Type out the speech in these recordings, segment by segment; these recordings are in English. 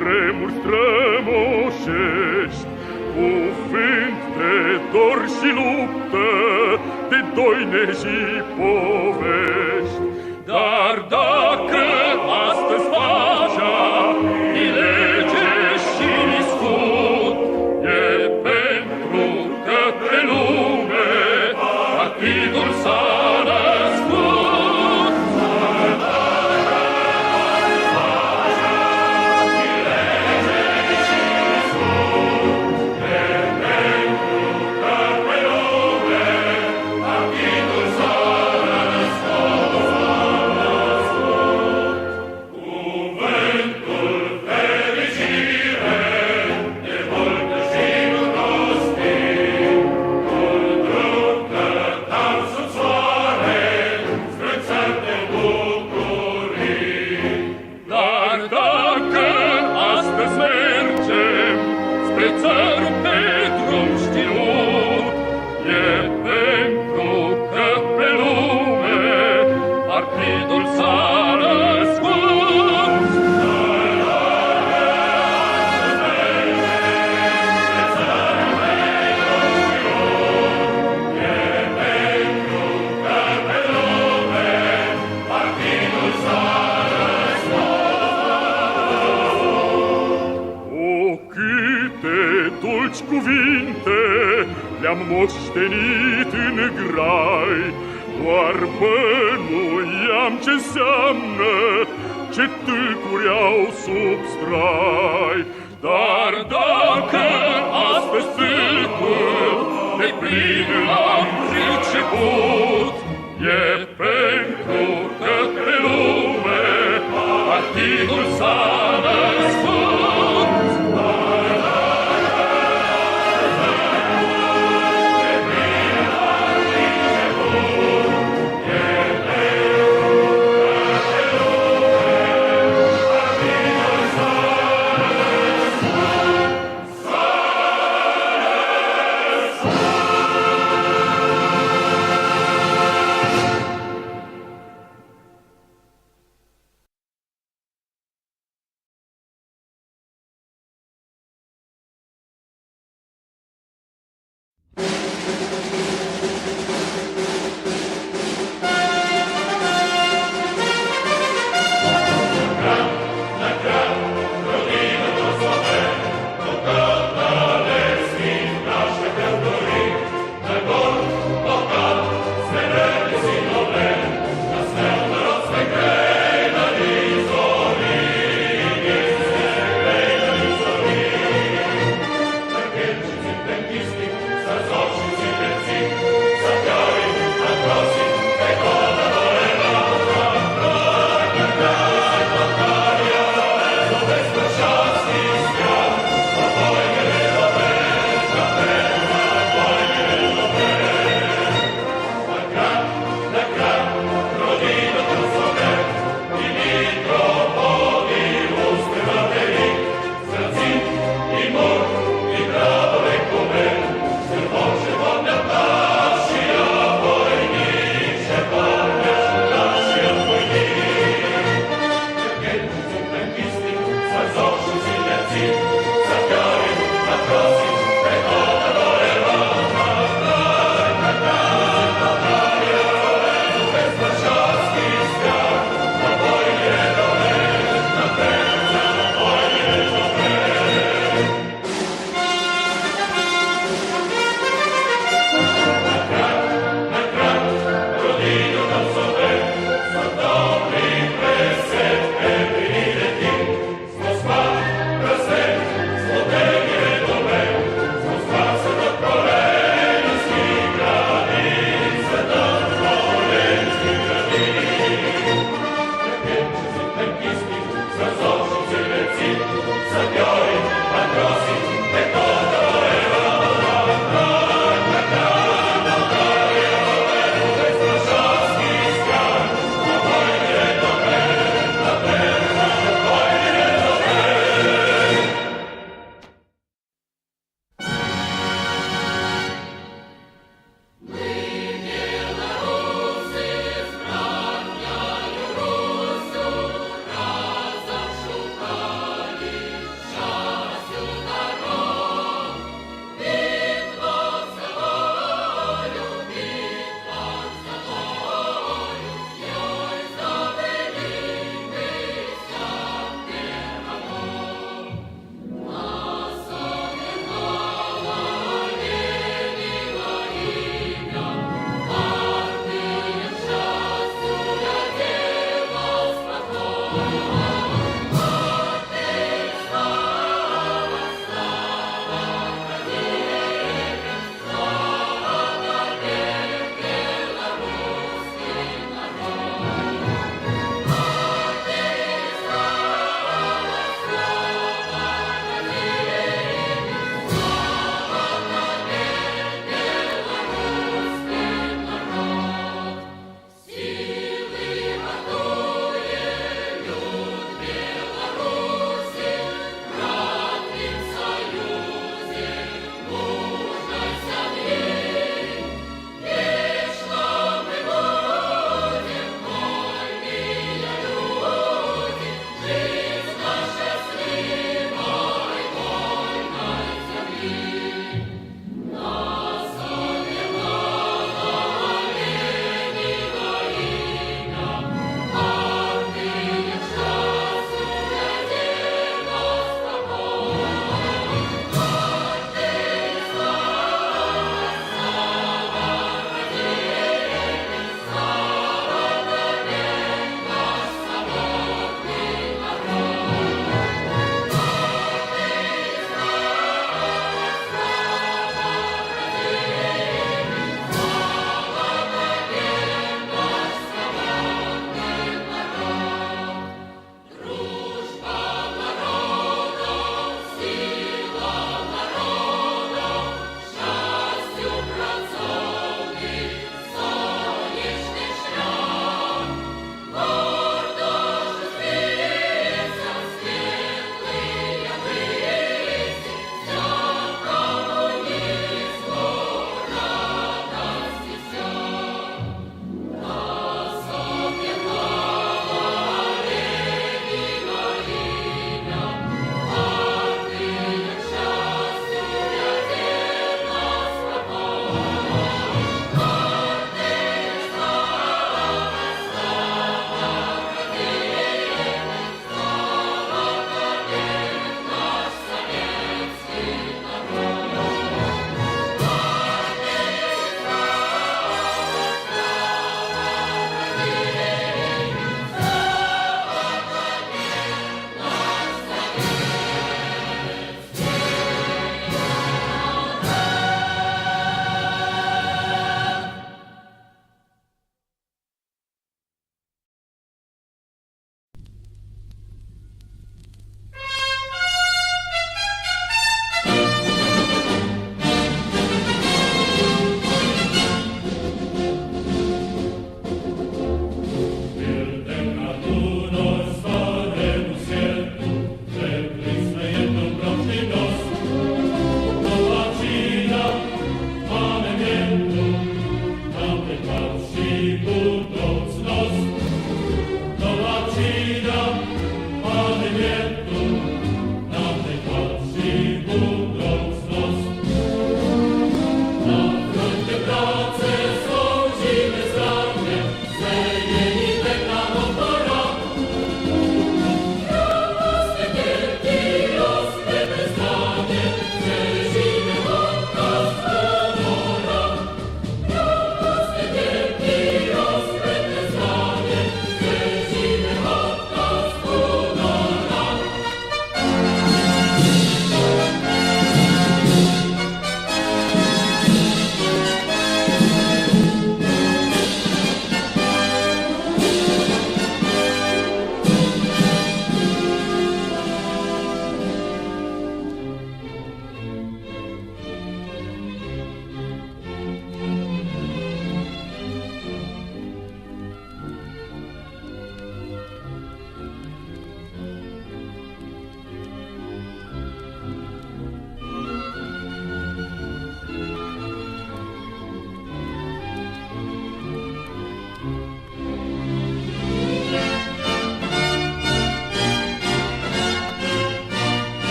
vremuri strămoșești, cuvânt de dor și luptă, de doine și povești. Dar dacă astăzi pacea e lege și scut, e pentru că pe lume partidul s-a născut. Dulci cuvinte le-am moștenit în grai, doar bănuiam ce înseamnă, ce tâlcuri au sub strai. Dar dacă astăzi tâlcul de plin l-am priceput, e pentru că pe lume partidul s-a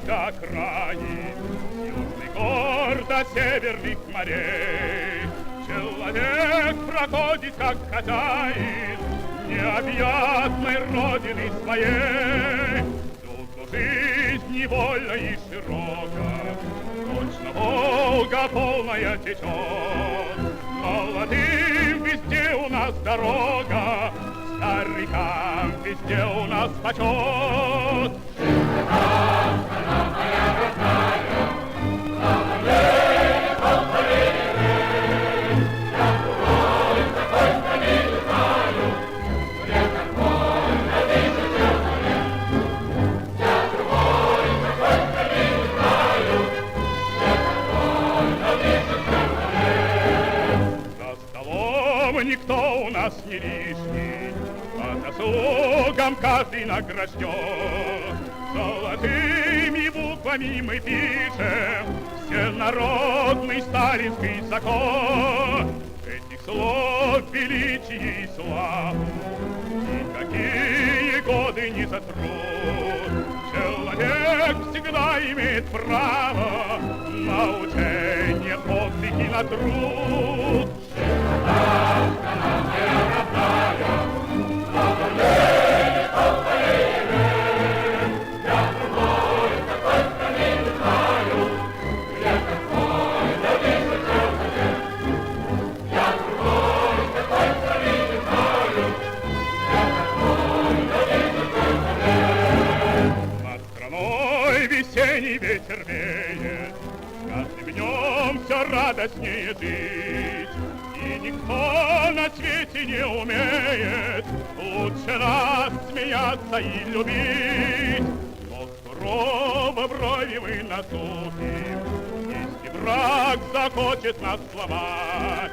до края, южный гор до северных морей. Человек проходит, как хозяин необъятной родины своей. Тут жизнь невольна и широка, точно Волга полная течет. Молодым везде у нас дорога, старикам везде у нас почет. Никто у нас не лишний, по заслугам каждый награжден. Золотыми буквами мы пишем всенародный сталинский закон. Этих слов величие и славу никакие годы не затрут. Человек всегда имеет право на учение, подвиг и на труд. Весенний ветер веет, с каждым днем все радостнее жить. И никто на свете не умеет лучше нас смеяться и любить. Но сурово брови мы насупим, если враг захочет нас сломать.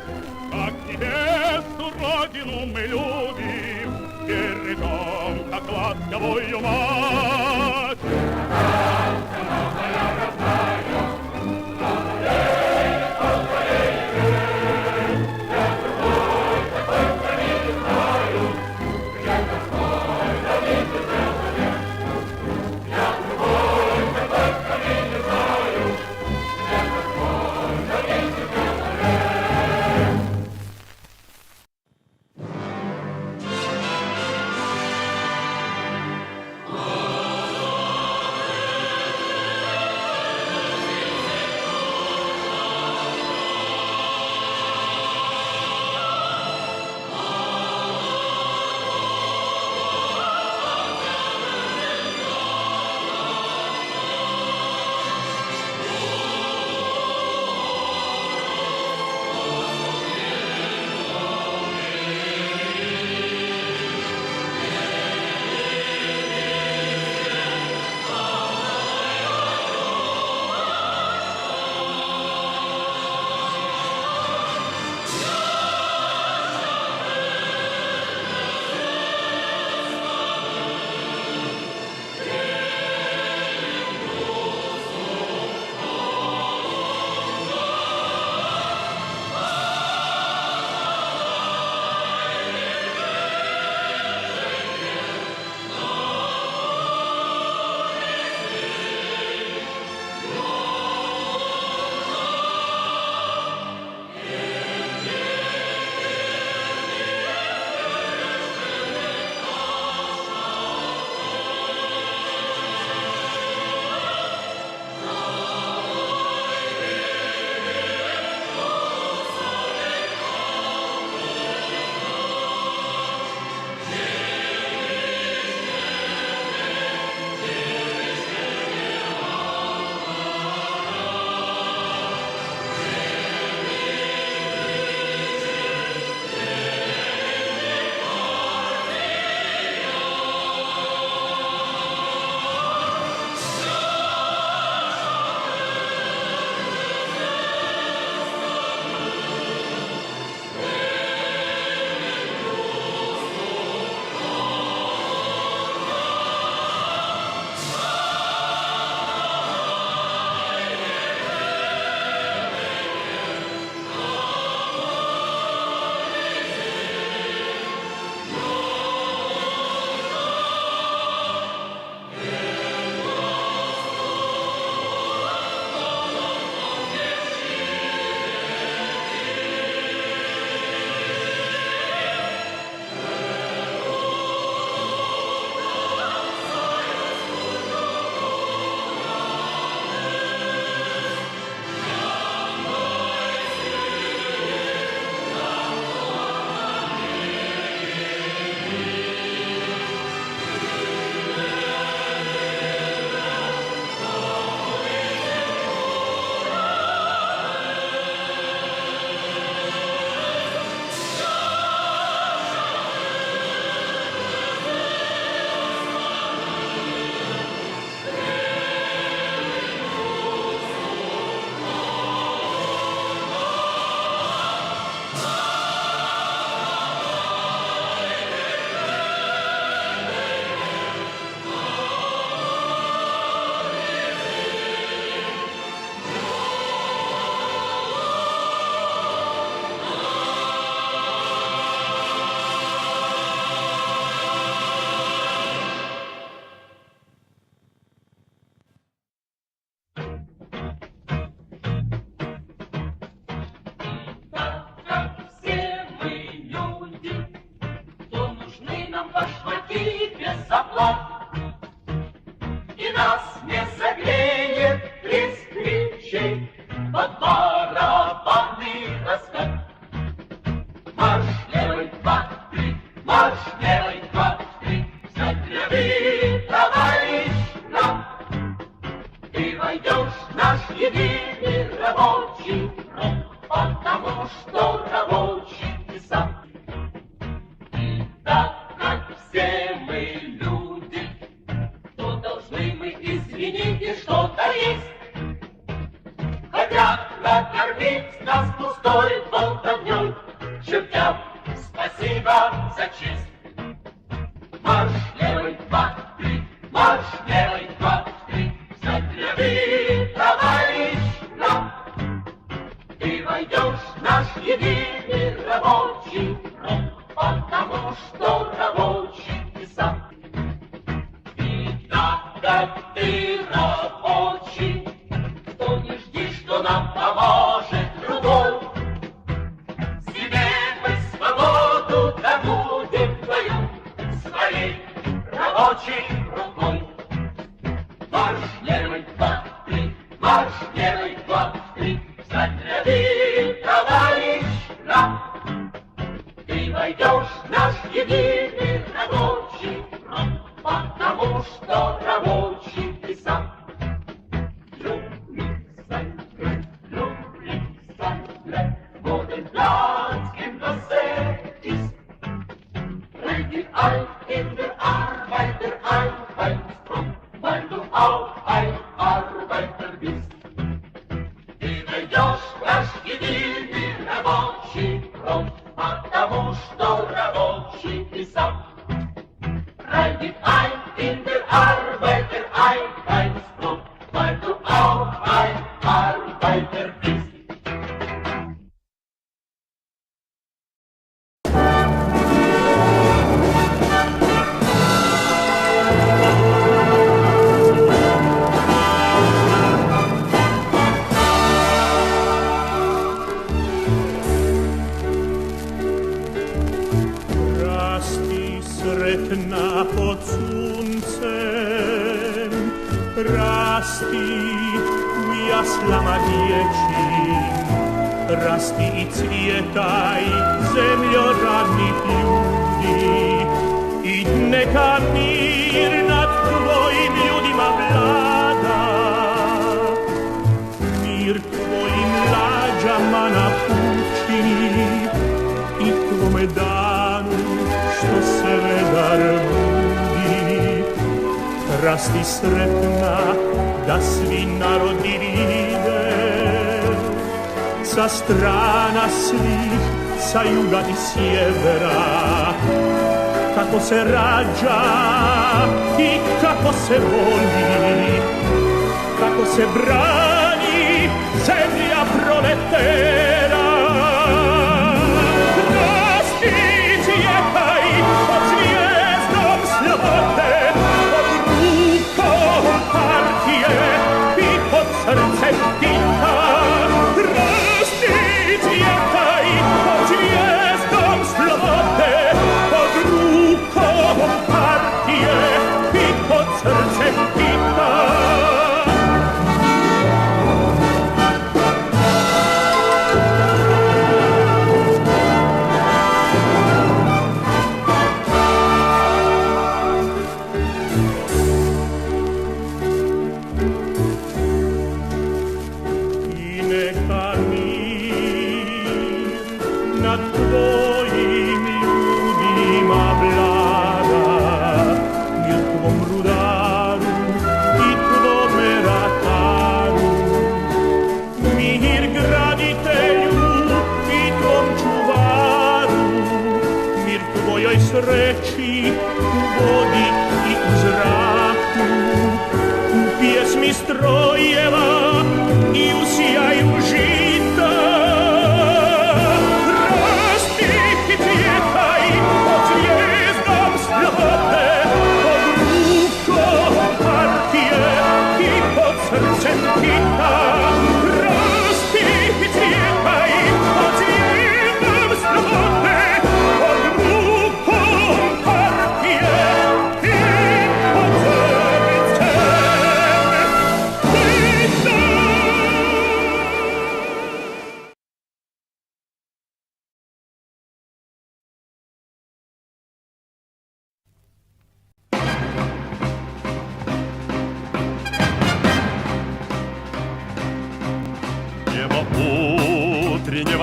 Как небесную родину мы любим, бережем, как ласковую мать. что рабочий ты сам. И так как все мы люди, то должны мы извинить, и что-то есть. Хотят накормить нас пустой болтовней, чертям спасибо за честь. Марш левый, 2, 3, марш левый, 2, 3, взять ряды, товарищ нам. Ты войдешь в наш единый рабочий фронт, потому что рабочий ты сам. И так как ты рабочий, то не жди, что нам поможет другой. Себе мы свободу добудем твою своей рабочей рукой. Марш левый, 2, 3, марш левый, 2, 3, встать ряды, товарищ нам. Ты войдешь в наш единый рабочий фронт, потому что рабочий ты сам. Modern Platz in das ist. Reg ein in der Arbeitereinheitsfront, weil du auch ein Arbeiter bist. Ты войдешь в наш единый рабочий фронт, потому что рабочий ты сам. Reg ein in der Arbeitereinheitsfront, weil du auch ein Arbeiter bist. Pod słońcem rasti jasna wiecin, rasti i cvietaj zemljo radnih ljudi i neka mir nad tvojim ljudima vlada, mir tvojim lađama napuči i tvome danu što se vedar budi. Rasti sretna da svi narodi vide, sa strana svih, sa juga i sjevera, kako se rađa i kako se voli, kako se brani zemlja proletera. Rasti cvjetaj pod zvijezdom slobode, pod rukom partije i pod srcem Tita. Rasti cvjetaj pod zvijezdom slobode, pod rukom partije i pod srcem Tita. Sreći u vodi i u zraku, u pjesmi strojeva i u sjaju žita. Rasti cvijet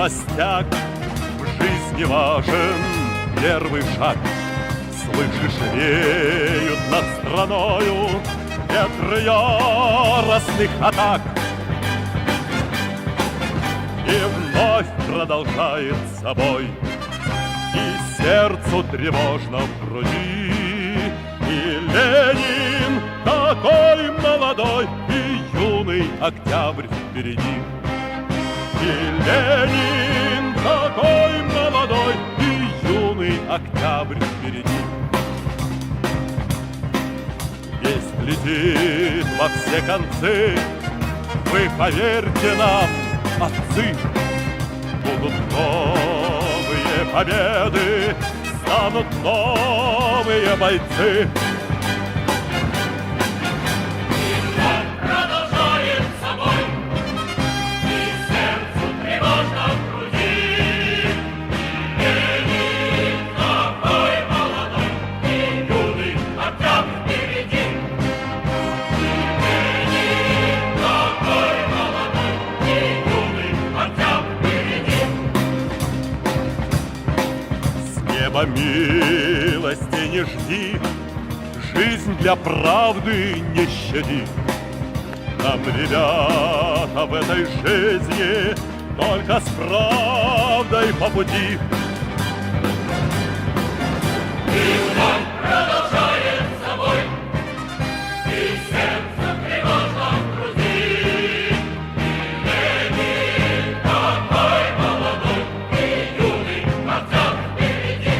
новостях в жизни важен первый шаг. Слышишь, реют над страною ветры яростных атак. И вновь продолжает собой, и сердцу тревожно в груди. И Ленин такой молодой, и юный октябрь впереди. И Ленин такой молодой, и юный октябрь впереди. Весть летит во все концы, вы поверьте нам, отцы, будут новые победы, станут новые бойцы. Милости не жди, жизнь для правды не щади. Нам, ребята, в этой жизни только с правдой по пути. И вновь продолжает собой, и сердце тревожно в груди. И Ленин такой молодой, и юный октябрь впереди.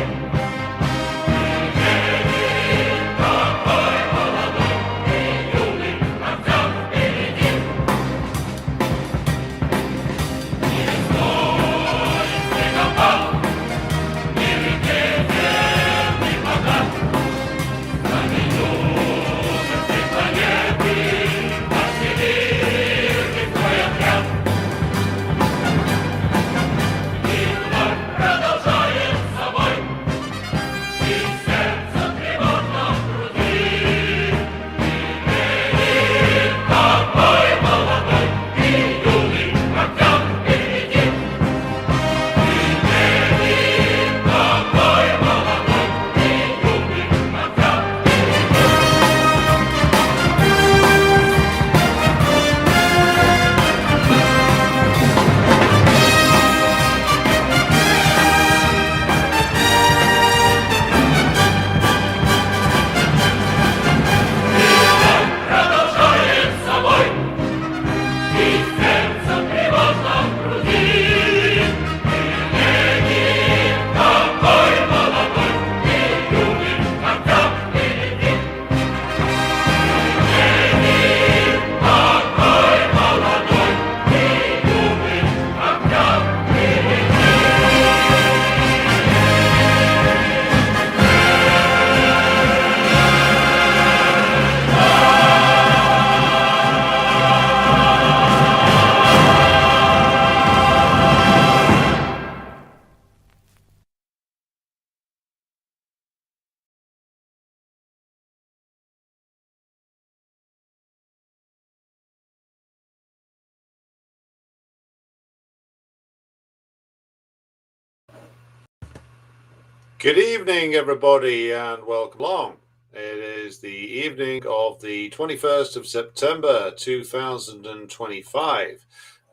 Good evening, everybody, and welcome along. It is the evening of the 21st of September 2025,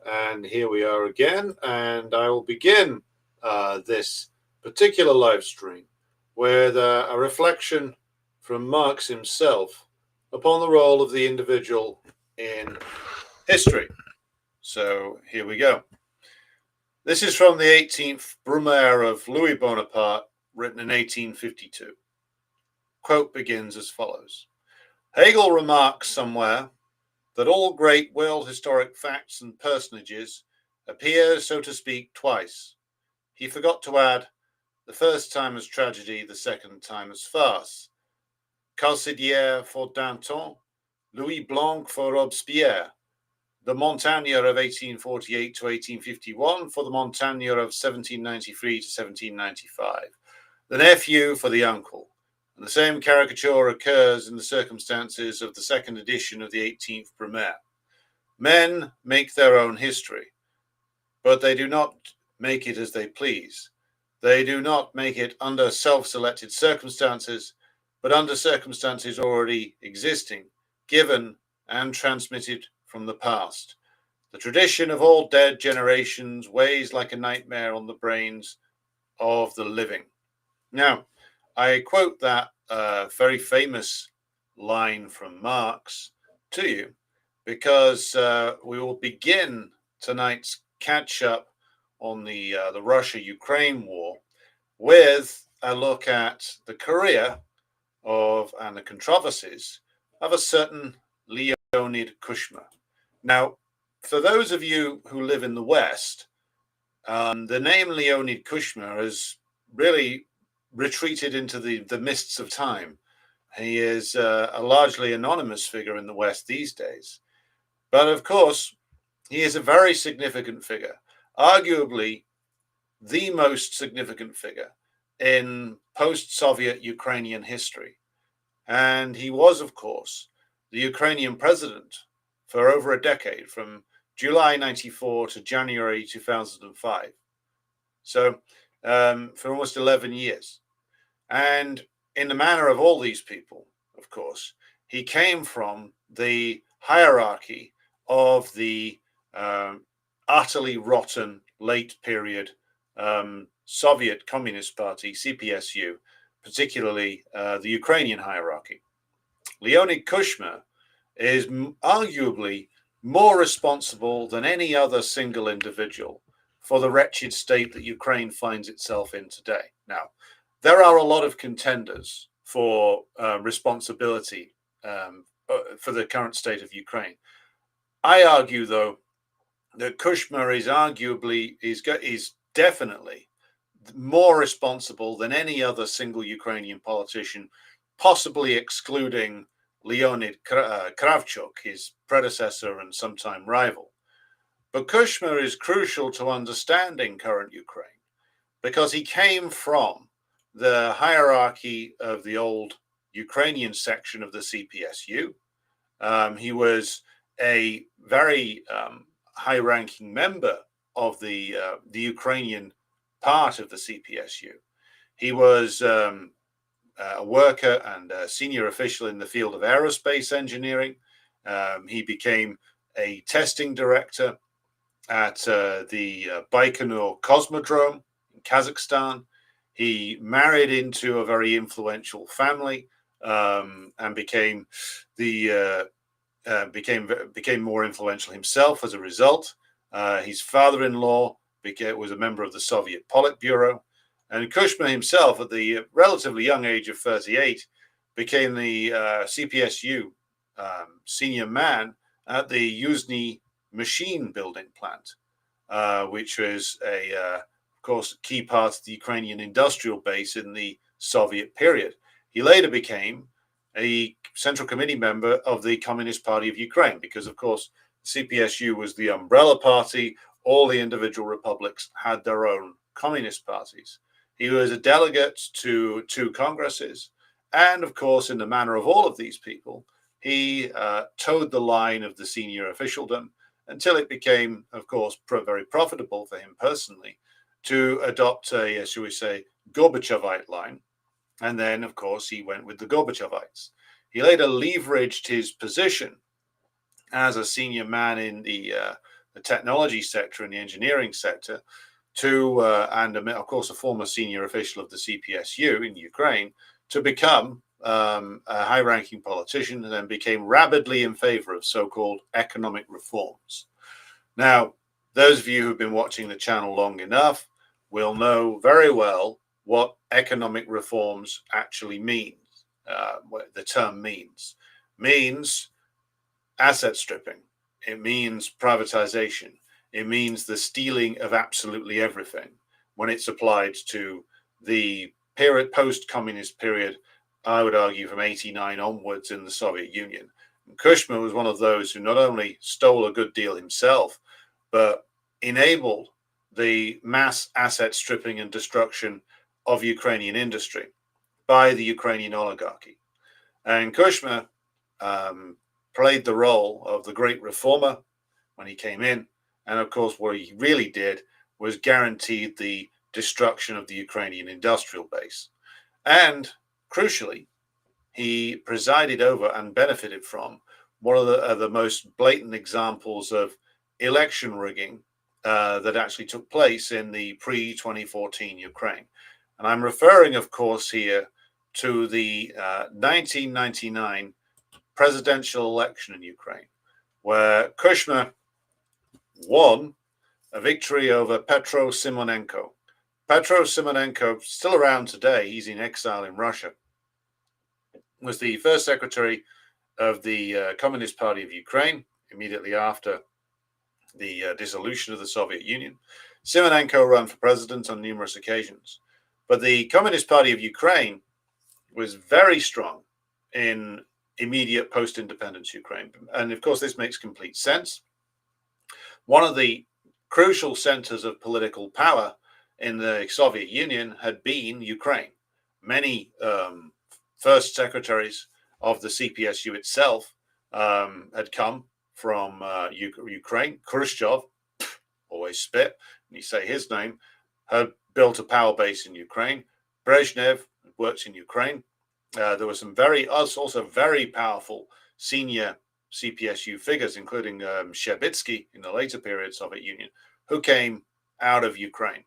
and here we are again, and I will begin this particular live stream with a reflection from Marx himself upon the role of the individual in history. So here we go. This is from the 18th Brumaire of Louis Bonaparte, written in 1852. Quote begins as follows. Hegel remarks somewhere that all great world historic facts and personages appear, so to speak, twice. He forgot to add, the first time as tragedy, the second time as farce. Calcidière for Danton, Louis Blanc for Robespierre, the Montaigne of 1848 to 1851 for the Montaigne of 1793 to 1795. The nephew for the uncle, and the same caricature occurs in the circumstances of the second edition of the 18th Brumaire. Men make their own history, but they do not make it as they please. They do not make it under self-selected circumstances, but under circumstances already existing, given and transmitted from the past. The tradition of all dead generations weighs like a nightmare on the brains of the living. Now, I quote that very famous line from Marx to you because we will begin tonight's catch-up on the Russia-Ukraine war with a look at the career of and the controversies of a certain Leonid Kuchma. Now, for those of you who live in the West, the name Leonid Kuchma has really retreated into the mists of time. He is a largely anonymous figure in the West these days. But of course, he is a very significant figure, arguably the most significant figure in post-Soviet Ukrainian history. And he was, of course, the Ukrainian president for over a decade, from July 94 to January 2005. So for almost 11 years. And in the manner of all these people, of course, he came from the hierarchy of the utterly rotten late period Soviet Communist Party, CPSU, particularly the Ukrainian hierarchy. Leonid Kuchma is arguably more responsible than any other single individual for the wretched state that Ukraine finds itself in today. Now, there are a lot of contenders for responsibility for the current state of Ukraine. I argue, though, that Kuchma is definitely more responsible than any other single Ukrainian politician, possibly excluding Leonid Kravchuk, his predecessor and sometime rival. But Kuchma is crucial to understanding current Ukraine because he came from the hierarchy of the old Ukrainian section of the CPSU. He was a very high-ranking member of the Ukrainian part of the CPSU. He was a worker and a senior official in the field of aerospace engineering. He became a testing director at the Baikonur Cosmodrome in Kazakhstan. He married into a very influential family and became more influential himself as a result. His father-in-law was a member of the Soviet Politburo, and Kuchma himself, at the relatively young age of 38, became the CPSU senior man at the Yuzhny machine building plant, which was of course, a key part of the Ukrainian industrial base in the Soviet period. He later became a Central Committee member of the Communist Party of Ukraine because, of course, CPSU was the umbrella party. All the individual republics had their own communist parties. He was a delegate to two congresses. And, of course, in the manner of all of these people, he towed the line of the senior officialdom until it became, of course, very profitable for him personally to adopt a, shall we say, Gorbachevite line. And then, of course, he went with the Gorbachevites. He later leveraged his position as a senior man in the technology sector and the engineering sector to, and of course, a former senior official of the CPSU in Ukraine, to become a high-ranking politician, and then became rabidly in favor of so-called economic reforms. Now, those of you who've been watching the channel long enough will know very well what economic reforms actually means. What the term means asset stripping. It means privatization. It means the stealing of absolutely everything when it's applied to the period, post-communist period, I would argue from 89 onwards in the Soviet Union. And Kuchma was one of those who not only stole a good deal himself, but enabled the mass asset stripping and destruction of Ukrainian industry by the Ukrainian oligarchy. And Kuchma played the role of the great reformer when he came in. And of course, what he really did was guaranteed the destruction of the Ukrainian industrial base. And crucially, he presided over and benefited from one of the most blatant examples of election rigging that actually took place in the pre-2014 Ukraine. And I'm referring, of course, here to the 1999 presidential election in Ukraine, where Kuchma won a victory over Petro Simonenko. Petro Simonenko, still around today, he's in exile in Russia, was the first secretary of the Communist Party of Ukraine immediately after the dissolution of the Soviet Union. Simonenko ran for president on numerous occasions. But the Communist Party of Ukraine was very strong in immediate post-independence Ukraine. And of course, this makes complete sense. One of the crucial centers of political power in the Soviet Union had been Ukraine. Many first secretaries of the CPSU itself had come from Ukraine. Khrushchev, always spit when you say his name, had built a power base in Ukraine. Brezhnev worked in Ukraine. There were some also very powerful senior CPSU figures, including Shebitsky in the later period Soviet Union, who came out of Ukraine.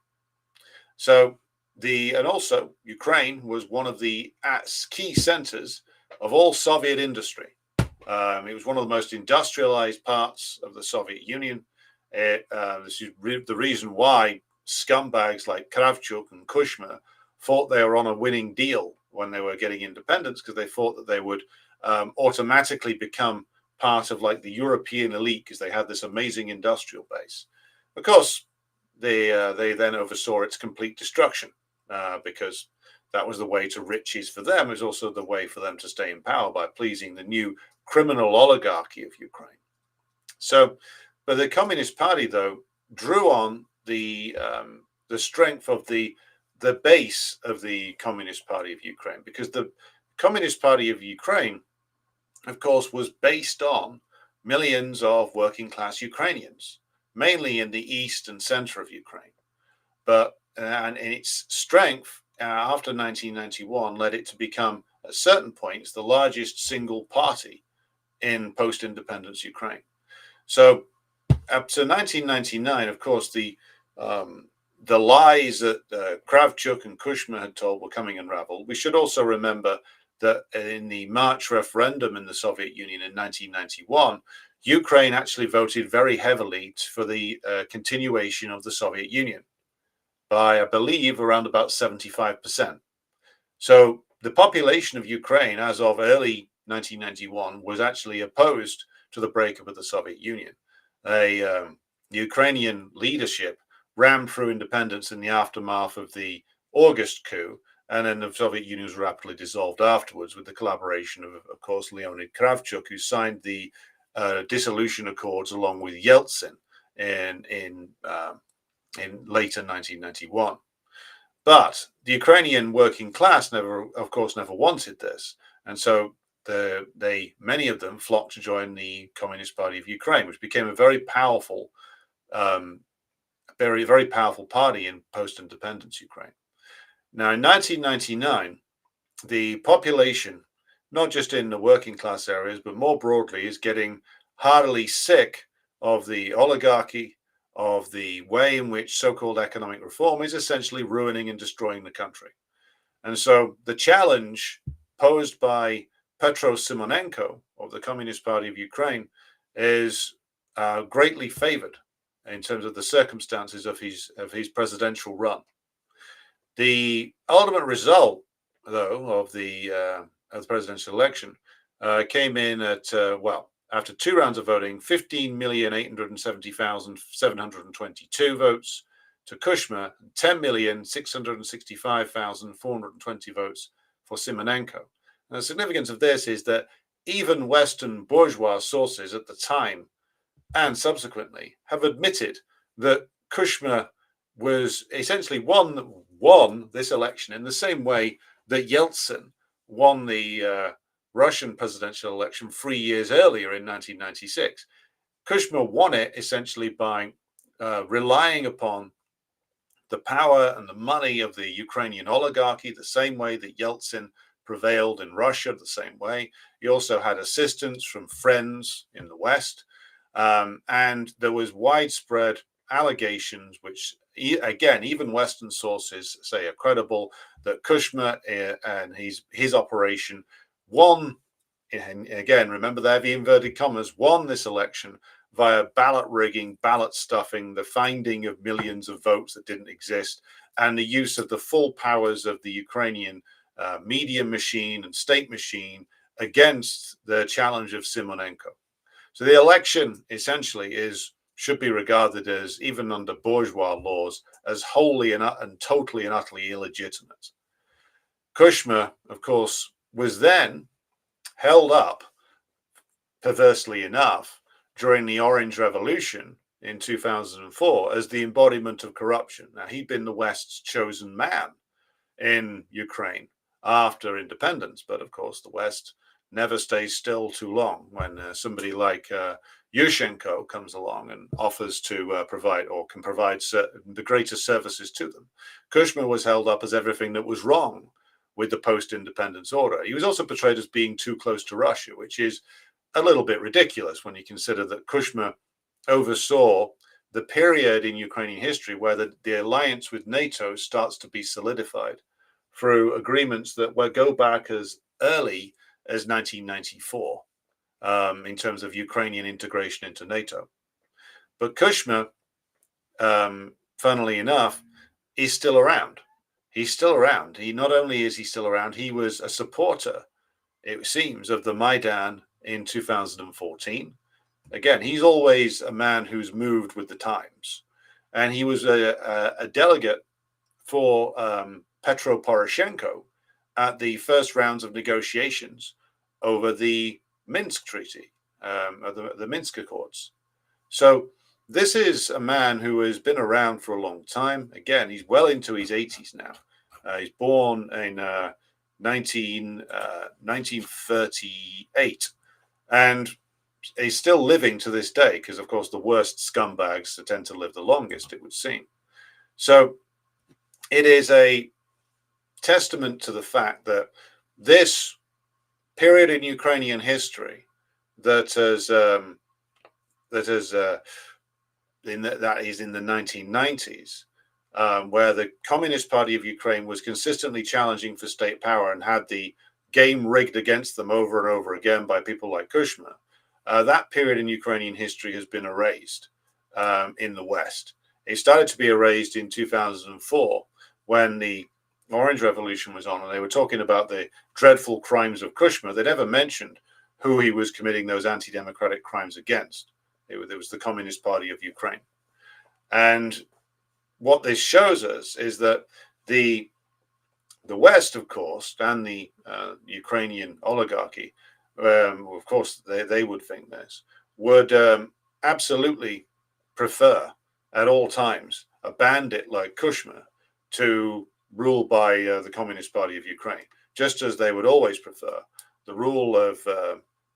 So and also Ukraine was one of the key centers of all Soviet industry. It was one of the most industrialized parts of the Soviet Union. This is the reason why scumbags like Kravchuk and Kuchma thought they were on a winning deal when they were getting independence, because they thought that they would automatically become part of like the European elite because they had this amazing industrial base. Of course, they then oversaw its complete destruction because that was the way to riches for them. It was also the way for them to stay in power by pleasing the new criminal oligarchy of Ukraine. So, but the Communist Party, though, drew on the strength of the base of the Communist Party of Ukraine, because the Communist Party of Ukraine, of course, was based on millions of working class Ukrainians, mainly in the east and center of Ukraine. But and its strength after 1991 led it to become, at certain points, the largest single party in post-independence Ukraine. So up to 1999, of course, the lies that Kravchuk and Kuchma had told were coming unraveled. We should also remember that in the March referendum in the Soviet Union in 1991, Ukraine actually voted very heavily for the continuation of the Soviet Union by, I believe, around about 75%. So the population of Ukraine as of early 1991 was actually opposed to the breakup of the Soviet Union. The Ukrainian leadership rammed through independence in the aftermath of the August coup, and then the Soviet Union was rapidly dissolved afterwards with the collaboration of course, Leonid Kravchuk, who signed the dissolution accords along with Yeltsin in later 1991. But the Ukrainian working class never wanted this, and so many of them flocked to join the Communist Party of Ukraine, which became a very powerful party in post-independence Ukraine. Now, in 1999, the population, not just in the working class areas, but more broadly, is getting heartily sick of the oligarchy, of the way in which so-called economic reform is essentially ruining and destroying the country. And so the challenge posed by Petro Simonenko of the Communist Party of Ukraine is greatly favored in terms of the circumstances of his presidential run. The ultimate result, though, of the presidential election came in at, after two rounds of voting, 15,870,722 votes to Kuchma, 10,665,420 votes for Simonenko. And the significance of this is that even Western bourgeois sources at the time and subsequently have admitted that Kuchma was essentially won this election in the same way that Yeltsin won the Russian presidential election 3 years earlier in 1996. Kuchma won it essentially by relying upon the power and the money of the Ukrainian oligarchy, the same way that Yeltsin prevailed in Russia, the same way. He also had assistance from friends in the West. And there was widespread allegations, which, again, even Western sources say are credible, that Kuchma and his operation won, and again, remember the heavy inverted commas, won this election via ballot rigging, ballot stuffing, the finding of millions of votes that didn't exist, and the use of the full powers of the Ukrainian media machine and state machine against the challenge of Simonenko. So the election essentially should be regarded as, even under bourgeois laws, as wholly and totally and utterly illegitimate. Kuchma, of course, was then held up, perversely enough, during the Orange Revolution in 2004 as the embodiment of corruption. Now, he'd been the West's chosen man in Ukraine after independence, but of course the West never stays still too long when somebody like Yushchenko comes along and offers to provide or can provide the greatest services to them. Kuchma was held up as everything that was wrong with the post-independence order. He was also portrayed as being too close to Russia, which is a little bit ridiculous when you consider that Kuchma oversaw the period in Ukrainian history where the alliance with NATO starts to be solidified through agreements that go back as early as 1994 in terms of Ukrainian integration into NATO. But Kuchma, funnily enough, is still around. He's still around. Not only is he still around, he was a supporter, it seems, of the Maidan in 2014. Again, he's always a man who's moved with the times. And he was a delegate for Petro Poroshenko at the first rounds of negotiations over the Minsk Treaty, the Minsk Accords. So this is a man who has been around for a long time. Again, he's well into his 80s now. He's born in 1938, and he's still living to this day because, of course, the worst scumbags tend to live the longest, it would seem. So it is a testament to the fact that this period in Ukrainian history that is in the 1990s, where the Communist Party of Ukraine was consistently challenging for state power and had the game rigged against them over and over again by people like Kuchma. That period in Ukrainian history has been erased in the West. It started to be erased in 2004 when the Orange Revolution was on, and they were talking about the dreadful crimes of Kuchma. They never mentioned who he was committing those anti-democratic crimes against. It was the Communist Party of Ukraine. And what this shows us is that the West, of course, and the Ukrainian oligarchy, of course, they would think this, would absolutely prefer at all times a bandit like Kuchma to rule by the Communist Party of Ukraine, just as they would always prefer the rule of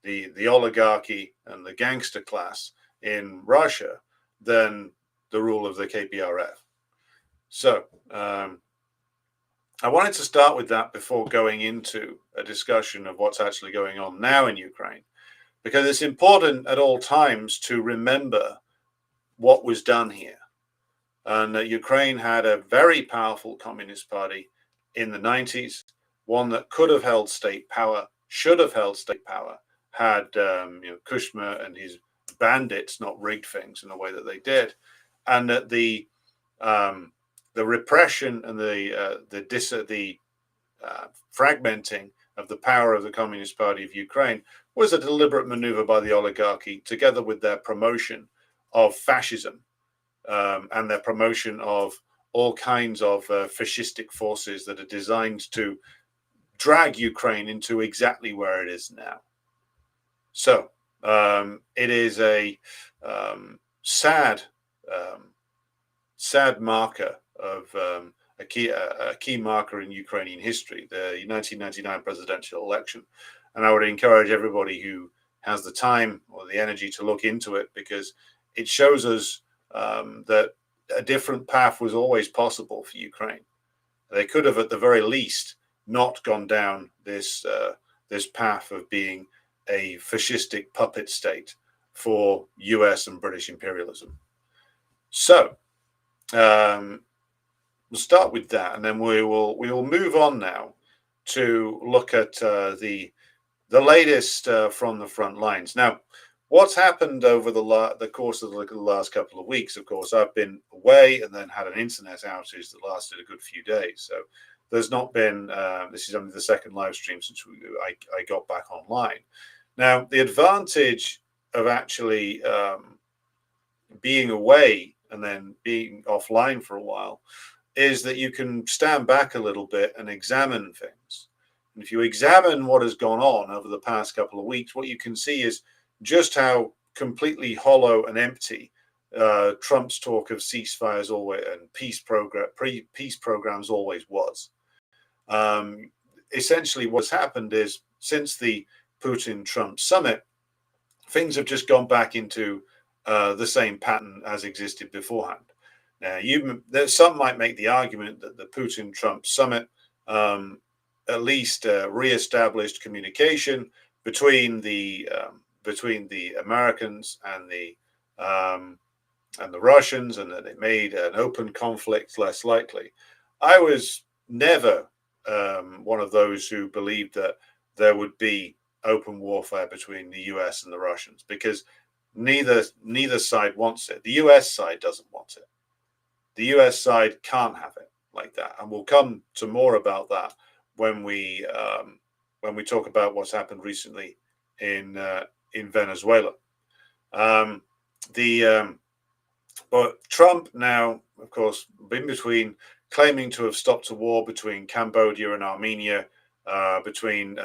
the oligarchy and the gangster class in Russia than the rule of the KPRF. So I wanted to start with that before going into a discussion of what's actually going on now in Ukraine, because it's important at all times to remember what was done here. And Ukraine had a very powerful communist party in the 90s, one that could have held state power, should have held state power, had Kuchma and his bandits not rigged things in the way that they did, and that the repression and the fragmenting of the power of the Communist Party of Ukraine was a deliberate maneuver by the oligarchy, together with their promotion of fascism and their promotion of all kinds of fascistic forces that are designed to drag Ukraine into exactly where it is now. So it is a sad marker of a key marker in Ukrainian history, the 1999 presidential election. And I would encourage everybody who has the time or the energy to look into it, because it shows us that a different path was always possible for Ukraine. They could have, at the very least, not gone down this path of being a fascistic puppet state for US and British imperialism. So we'll start with that, and then we will move on now to look at the latest from the front lines. Now, what's happened over the course of the last couple of weeks? Of course, I've been away and then had an internet outage that lasted a good few days. So there's not been. This is only the second live stream since I got back online. Now, the advantage of actually being away and then being offline for a while is that you can stand back a little bit and examine things. And if you examine what has gone on over the past couple of weeks, what you can see is just how completely hollow and empty Trump's talk of ceasefires always and peace programs always was. Essentially, what's happened is since the Putin-Trump summit, things have just gone back into the same pattern as existed beforehand. Now, some might make the argument that the Putin-Trump summit at least re-established communication between the Americans and the Russians, and that it made an open conflict less likely. I was never one of those who believed that there would be open warfare between the US and the Russians, because neither side wants it. The US side doesn't want it. The US side can't have it like that, and we'll come to more about that when we talk about what's happened recently in Venezuela. But Trump now, of course, been between claiming to have stopped a war between Cambodia and Armenia, between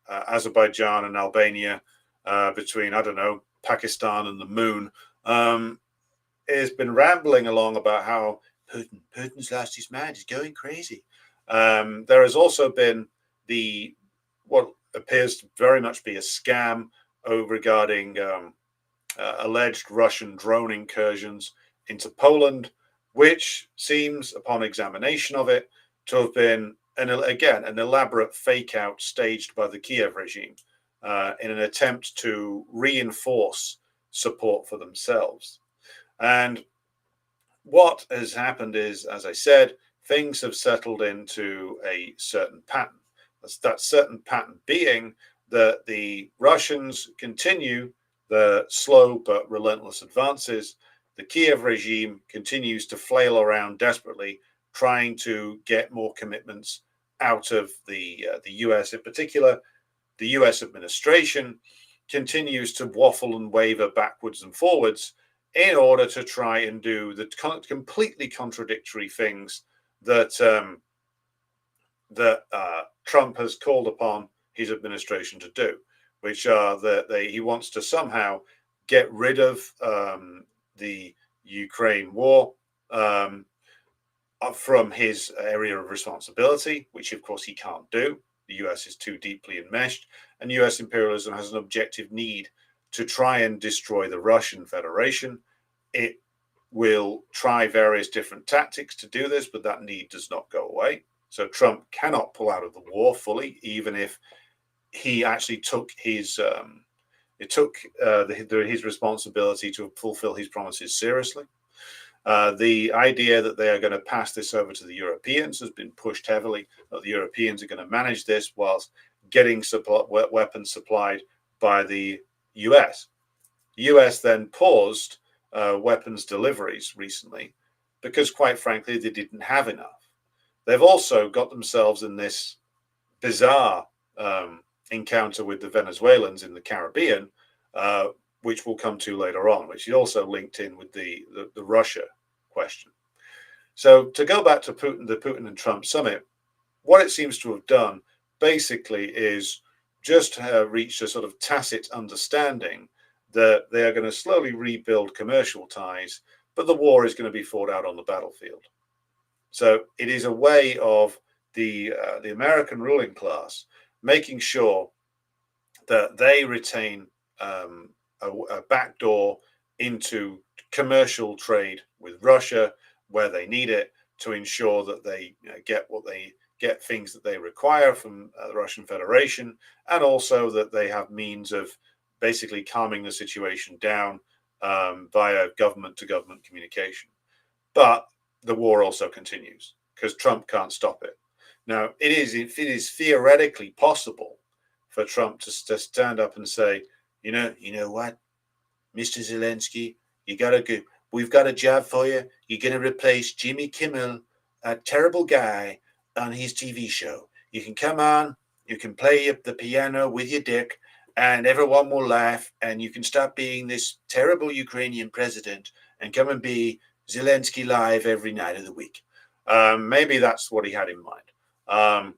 Azerbaijan and Albania, between, I don't know, Pakistan and the moon, has been rambling along about how Putin's lost his mind, he's going crazy. There has also been what appears to very much be a scam regarding alleged Russian drone incursions into Poland, which seems, upon examination of it, to have been an elaborate fake out staged by the Kiev regime in an attempt to reinforce support for themselves. And what has happened is, as I said, things have settled into a certain pattern. That certain pattern being that the Russians continue the slow but relentless advances. The Kiev regime continues to flail around desperately, trying to get more commitments out of the US in particular. The US administration continues to waffle and waver backwards and forwards in order to try and do the completely contradictory things that Trump has called upon his administration to do, which are that he wants to somehow get rid of the Ukraine war from his area of responsibility, which of course he can't do. The US is too deeply enmeshed, and US imperialism has an objective need to try and destroy the Russian Federation. It will try various different tactics to do this, but that need does not go away. So Trump cannot pull out of the war fully, even if he actually took his responsibility to fulfill his promises seriously. The idea that they are going to pass this over to the Europeans has been pushed heavily, that the Europeans are going to manage this whilst getting weapons supplied by the US. The US then paused weapons deliveries recently because, quite frankly, they didn't have enough. They've also got themselves in this bizarre encounter with the Venezuelans in the Caribbean, which we'll come to later on, which is also linked in with the Russia question. So to go back to the Putin and Trump summit, what it seems to have done basically is just reached a sort of tacit understanding that they are going to slowly rebuild commercial ties, but the war is going to be fought out on the battlefield. So it is a way of the American ruling class making sure that they retain a backdoor into commercial trade with Russia where they need it to ensure that they get things that they require from the Russian Federation, and also that they have means of basically calming the situation down via government-to-government communication. But the war also continues because Trump can't stop it. Now, it is theoretically possible for Trump to stand up and say, you know what, Mr. Zelensky, you gotta go. We've got a job for you. You're gonna replace Jimmy Kimmel, a terrible guy, on his TV show. You can come on, you can play the piano with your dick, and everyone will laugh, and you can stop being this terrible Ukrainian president and come and be Zelensky live every night of the week. Maybe that's what he had in mind.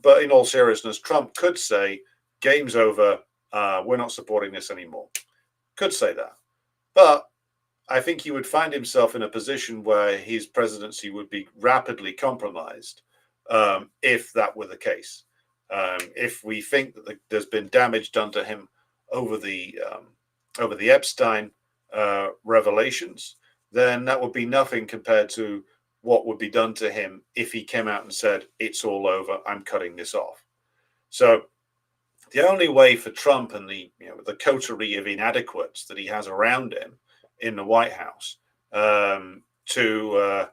But in all seriousness, Trump could say, game's over, we're not supporting this anymore. Could say that. But I think he would find himself in a position where his presidency would be rapidly compromised if that were the case. If we think that there's been damage done to him over the Epstein revelations, then that would be nothing compared to what would be done to him if he came out and said, it's all over, I'm cutting this off. So the only way for Trump and the coterie of inadequates that he has around him in the White House to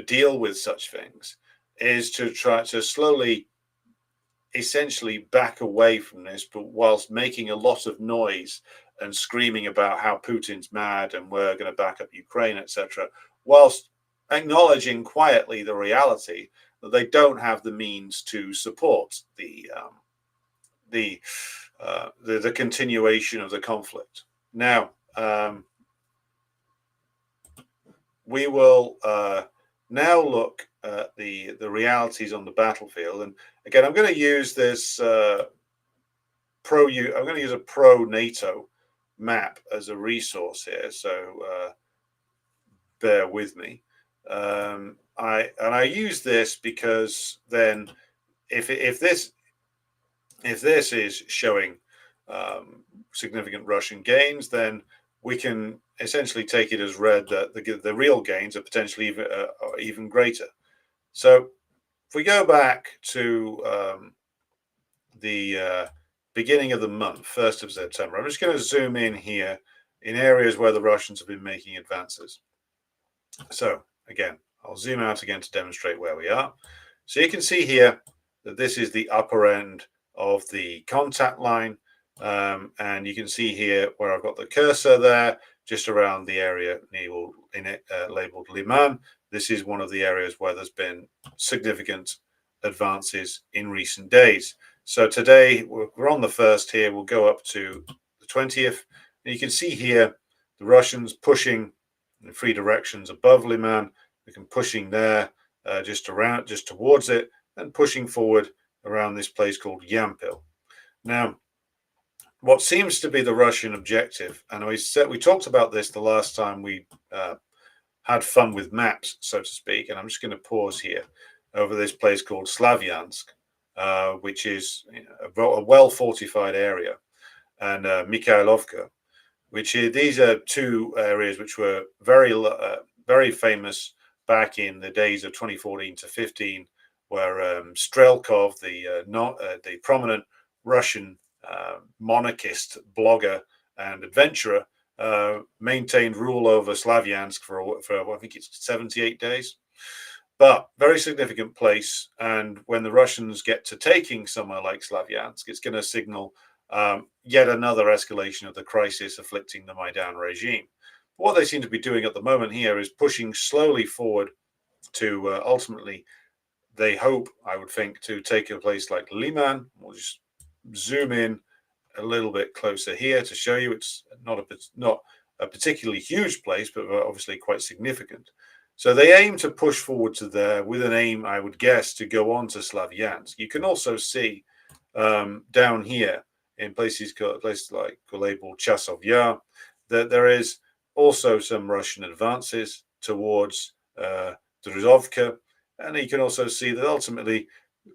deal with such things is to try to slowly, essentially back away from this, but whilst making a lot of noise and screaming about how Putin's mad and we're going to back up Ukraine, etc., whilst acknowledging quietly the reality that they don't have the means to support the continuation of the conflict. Now, we will now look at the realities on the battlefield, and again, I'm going to use this I'm going to use a pro NATO map as a resource here, so bear with me. I use this because then if this is showing significant Russian gains, then we can essentially take it as read that the real gains are potentially even greater. So if we go back to the beginning of the month, 1st of September, I'm just going to zoom in here in areas where the Russians have been making advances. So again, I'll zoom out again to demonstrate where we are. So you can see here that this is the upper end of the contact line. And you can see here where I've got the cursor there, just around the area labeled Liman. This is one of the areas where there's been significant advances in recent days. So today we're on the 1st here. We'll go up to the 20th. And you can see here the Russians pushing in 3 directions above Liman. We can pushing there just towards it, and pushing forward around this place called Yampil. Now, what seems to be the Russian objective, and we talked about this the last time we had fun with maps, so to speak, and I'm just going to pause here over this place called Slavyansk, which is a well-fortified area, and Mikhailovka, these are 2 areas which were very famous back in the days of 2014 to 15, where Strelkov, the prominent Russian monarchist blogger and adventurer, maintained rule over Slavyansk for I think it's 78 days. But very significant place, and when the Russians get to taking somewhere like Slavyansk, it's going to signal yet another escalation of the crisis afflicting the Maidan regime. What they seem to be doing at the moment here is pushing slowly forward to ultimately, they hope, I would think, to take a place like Liman. We'll just zoom in a little bit closer here to show you it's not a particularly huge place, but obviously quite significant. So they aim to push forward to there with an aim, I would guess, to go on to Slavyansk. You can also see down here in places like labeled Chasov Yar that there is also some Russian advances towards Druzovka, and you can also see that ultimately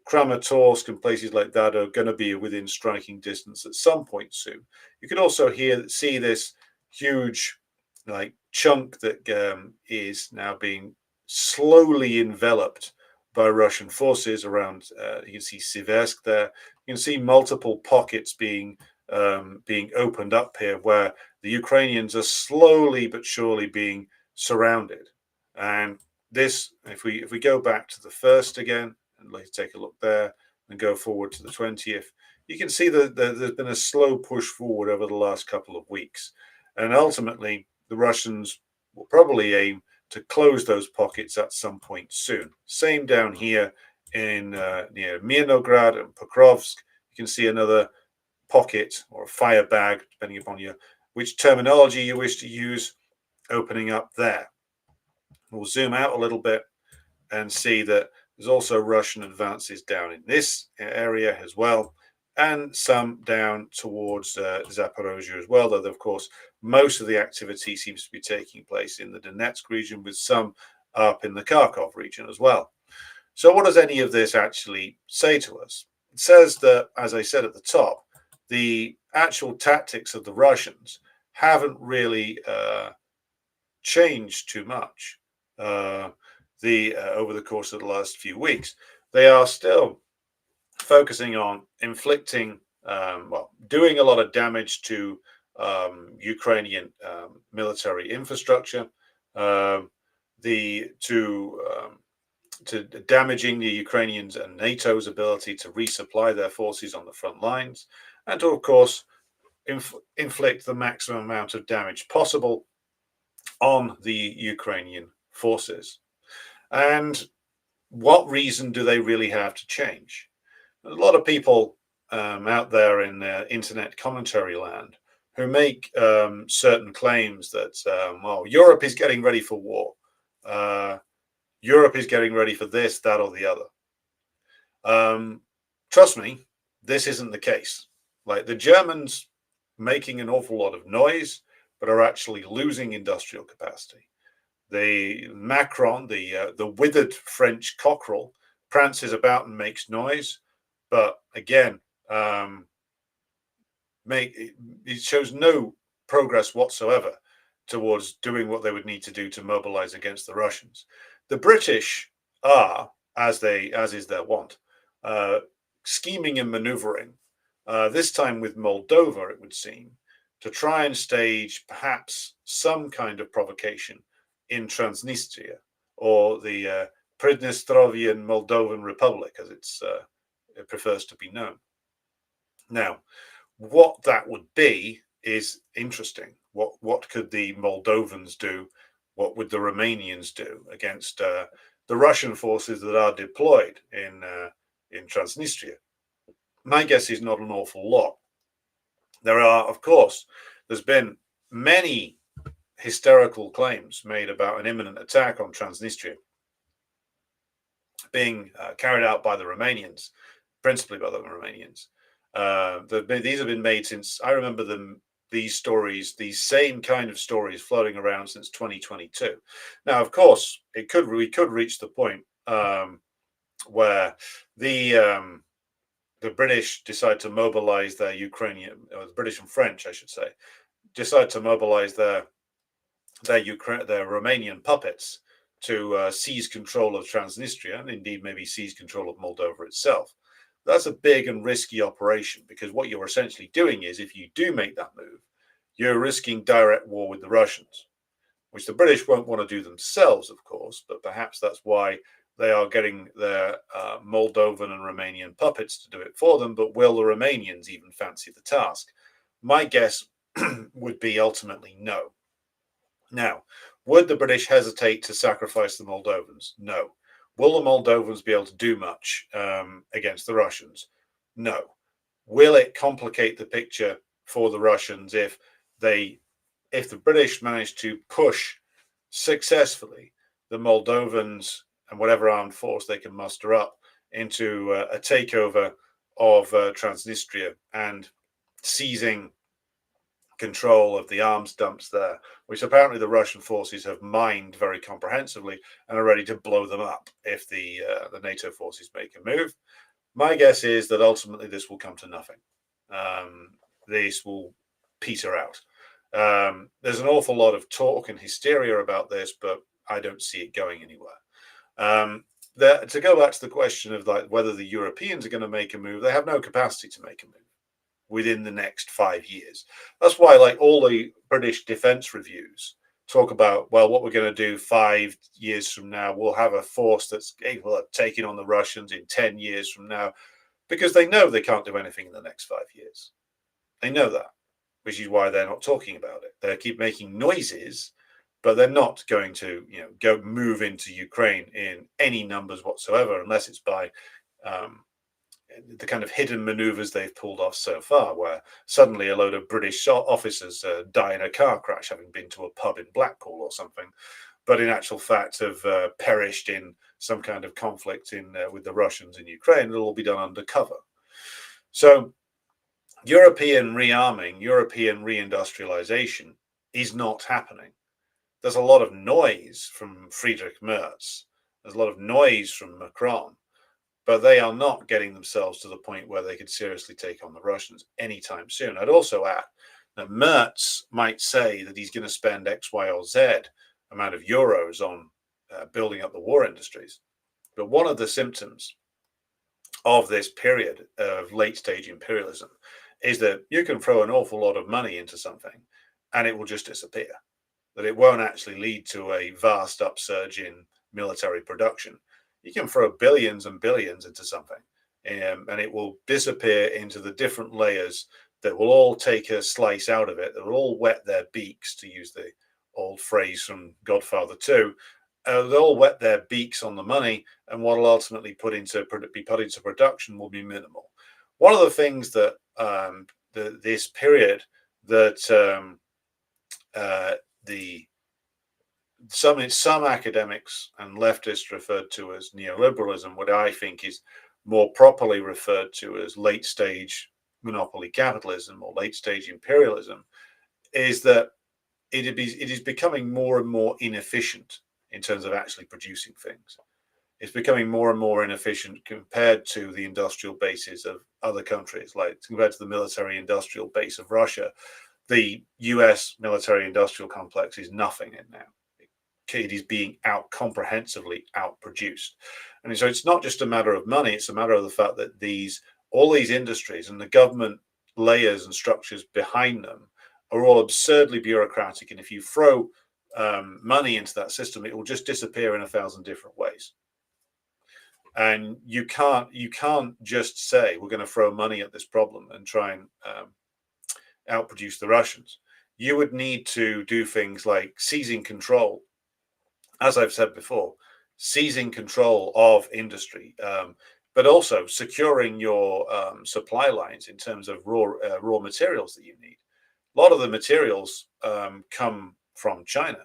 Kramatorsk and places like that are going to be within striking distance at some point soon. You can also see this huge like chunk that is now being slowly enveloped by Russian forces around. You can see Siversk there. You can see multiple pockets being opened up here, where the Ukrainians are slowly but surely being surrounded. And this, if we go back to the first again, and let's take a look there, and go forward to the 20th, you can see that there's been a slow push forward over the last couple of weeks, and ultimately the Russians will probably aim to close those pockets at some point soon. Same down here in near Mirnograd and Pokrovsk. You can see another pocket or a fire bag, depending upon which terminology you wish to use, opening up there. We'll zoom out a little bit and see that there's also Russian advances down in this area as well, and some down towards Zaporozhye as well, though of course most of the activity seems to be taking place in the Donetsk region, with some up in the Kharkov region as well. So what does any of this actually say to us? It says that, as I said at the top, the actual tactics of the Russians haven't really changed too much over the course of the last few weeks. They are still focusing on inflicting, doing a lot of damage to Ukrainian military infrastructure, to damaging the Ukrainians and NATO's ability to resupply their forces on the front lines, and to, of course, inflict the maximum amount of damage possible on the Ukrainian forces. And what reason do they really have to change? A lot of people out there in internet commentary land who make certain claims that, Europe is getting ready for war. Europe is getting ready for this, that, or the other. Trust me, this isn't the case. Like, the Germans making an awful lot of noise, but are actually losing industrial capacity. The Macron, the withered French cockerel, prances about and makes noise, but again, it shows no progress whatsoever towards doing what they would need to do to mobilize against the Russians. The British are, as is their wont, scheming and maneuvering, this time with Moldova, it would seem, to try and stage perhaps some kind of provocation in Transnistria, or the Pridnestrovian Moldovan Republic, as it prefers to be known. Now, what that would be is interesting. What could the Moldovans do? What would the Romanians do against the Russian forces that are deployed in Transnistria? My guess is not an awful lot. There are, of course, there's been many hysterical claims made about an imminent attack on Transnistria being carried out by the Romanians, principally by the Romanians. These have been made since, I remember these same kind of stories floating around since 2022. Now, of course, we could reach the point where the British decide to mobilize their the British and French, I should say, decide to mobilize their Romanian puppets to seize control of Transnistria, and indeed maybe seize control of Moldova itself. That's a big and risky operation, because what you're essentially doing is, if you do make that move, you're risking direct war with the Russians, which the British won't want to do themselves, of course, but perhaps that's why they are getting their Moldovan and Romanian puppets to do it for them. But will the Romanians even fancy the task? My guess would be ultimately no. Now, would the British hesitate to sacrifice the Moldovans? No. Will the Moldovans be able to do much against the Russians? No. Will it complicate the picture for the Russians if the British manage to push successfully the Moldovans and whatever armed force they can muster up into a takeover of Transnistria and seizing control of the arms dumps there, which apparently the Russian forces have mined very comprehensively and are ready to blow them up if the NATO forces make a move. My guess is that ultimately this will come to nothing. This will peter out. There's an awful lot of talk and hysteria about this, but I don't see it going anywhere. To go back to the question of like whether the Europeans are going to make a move, they have no capacity to make a move within the next 5 years. That's why, like, all the British defense reviews talk about, well, what we're going to do 5 years from now, we'll have a force that's able of taking on the Russians in 10 years from now, because they know they can't do anything in the next 5 years. They know that, which is why they're not talking about it. They keep making noises, but they're not going to, go move into Ukraine in any numbers whatsoever, unless it's by the kind of hidden maneuvers they've pulled off so far, where suddenly a load of British officers die in a car crash, having been to a pub in Blackpool or something, but in actual fact have perished in some kind of conflict with the Russians in Ukraine. It'll all be done undercover. So European rearming, European reindustrialization is not happening. There's a lot of noise from Friedrich Merz. There's a lot of noise from Macron, but they are not getting themselves to the point where they could seriously take on the Russians anytime soon. I'd also add that Merz might say that he's going to spend X, Y, or Z amount of euros on building up the war industries. But one of the symptoms of this period of late-stage imperialism is that you can throw an awful lot of money into something and it will just disappear, that it won't actually lead to a vast upsurge in military production. You can throw billions and billions into something, and it will disappear into the different layers that will all take a slice out of it, that will all wet their beaks, to use the old phrase from Godfather 2. They'll all wet their beaks on the money, and what will ultimately be put into production will be minimal. One of the things that this period that some academics and leftists referred to as neoliberalism, what I think is more properly referred to as late-stage monopoly capitalism or late-stage imperialism, is that it is becoming more and more inefficient in terms of actually producing things. It's becoming more and more inefficient compared to the industrial bases of other countries, like compared to the military-industrial base of Russia. The US military-industrial complex is nothing in now. It is being comprehensively outproduced. And so it's not just a matter of money, it's a matter of the fact that all these industries and the government layers and structures behind them are all absurdly bureaucratic. And if you throw money into that system, it will just disappear in 1,000 different ways. And you can't just say we're going to throw money at this problem and try and outproduce the Russians. You would need to do things like seizing control, as I've said before, seizing control of industry, but also securing your supply lines in terms of raw materials that you need. A lot of the materials come from China.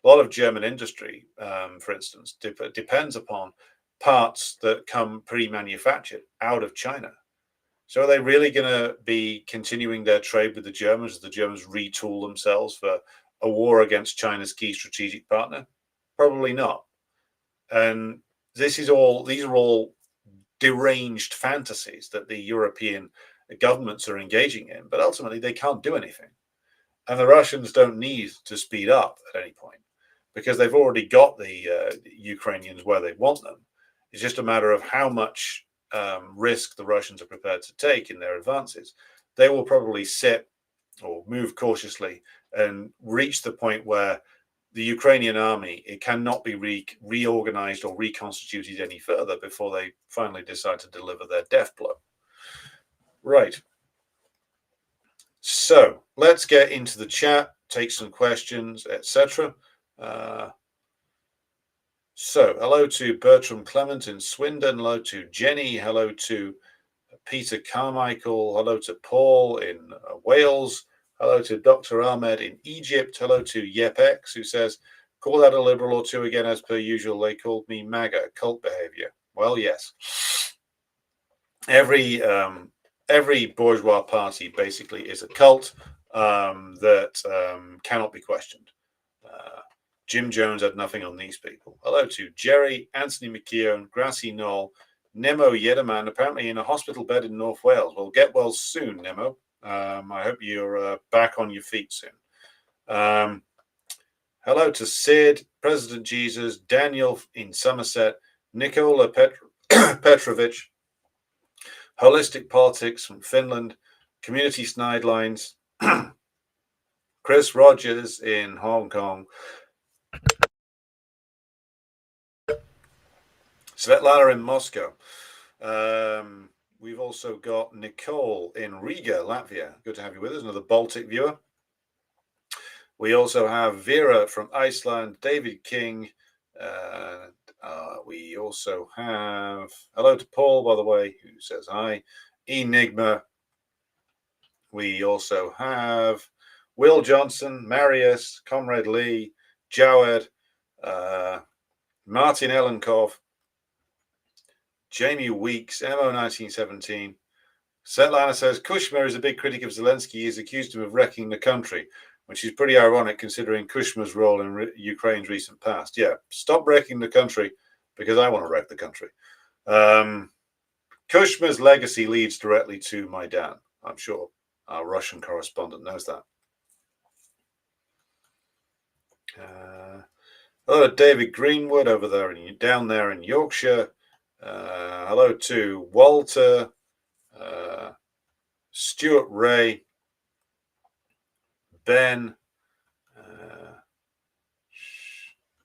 A lot of German industry, for instance, depends upon parts that come pre-manufactured out of China. So are they really going to be continuing their trade with the Germans as the Germans retool themselves for a war against China's key strategic partner? Probably not. And these are all deranged fantasies that the European governments are engaging in, but ultimately they can't do anything. And the Russians don't need to speed up at any point because they've already got the Ukrainians where they want them. It's just a matter of how much risk the Russians are prepared to take in their advances. They will probably sit or move cautiously and reach the point where the Ukrainian army, it cannot be reorganized or reconstituted any further before they finally decide to deliver their death blow. Right. So let's get into the chat, take some questions, etc. So hello to Bertram Clement in Swindon. Hello to Jenny. Hello to Peter Carmichael. Hello to Paul in Wales. Hello to Dr. Ahmed in Egypt. Hello to YepX, who says, call out a liberal or two again as per usual. They called me MAGA, cult behavior. Well, yes. Every bourgeois party basically is a cult that cannot be questioned. Jim Jones had nothing on these people. Hello to Jerry, Anthony McKeown, Grassy Knoll, Nemo Yederman, apparently in a hospital bed in North Wales. Well, get well soon, Nemo. I hope you're back on your feet soon. Hello to Sid, President Jesus, Daniel in Somerset, Nikola Petrovich, Holistic Politics from Finland, Community Snidelines, Chris Rogers in Hong Kong, Svetlana in Moscow. We've also got Nicole in Riga, Latvia. Good to have you with us, another Baltic viewer. We also have Vera from Iceland, David King. We also have, hello to Paul, by the way, who says hi, Enigma. We also have Will Johnson, Marius, Comrade Lee, Jawed, Martin Ellenkov, Jamie Weeks, MO1917. Svetlana says Kuchma is a big critic of Zelensky. He's accused him of wrecking the country, which is pretty ironic considering Kuchma's role in Ukraine's recent past. Yeah, stop wrecking the country because I want to wreck the country. Kuchma's legacy leads directly to Maidan. I'm sure our Russian correspondent knows that. Hello to David Greenwood over there down there in Yorkshire. Hello to Walter, Stuart Ray, Ben,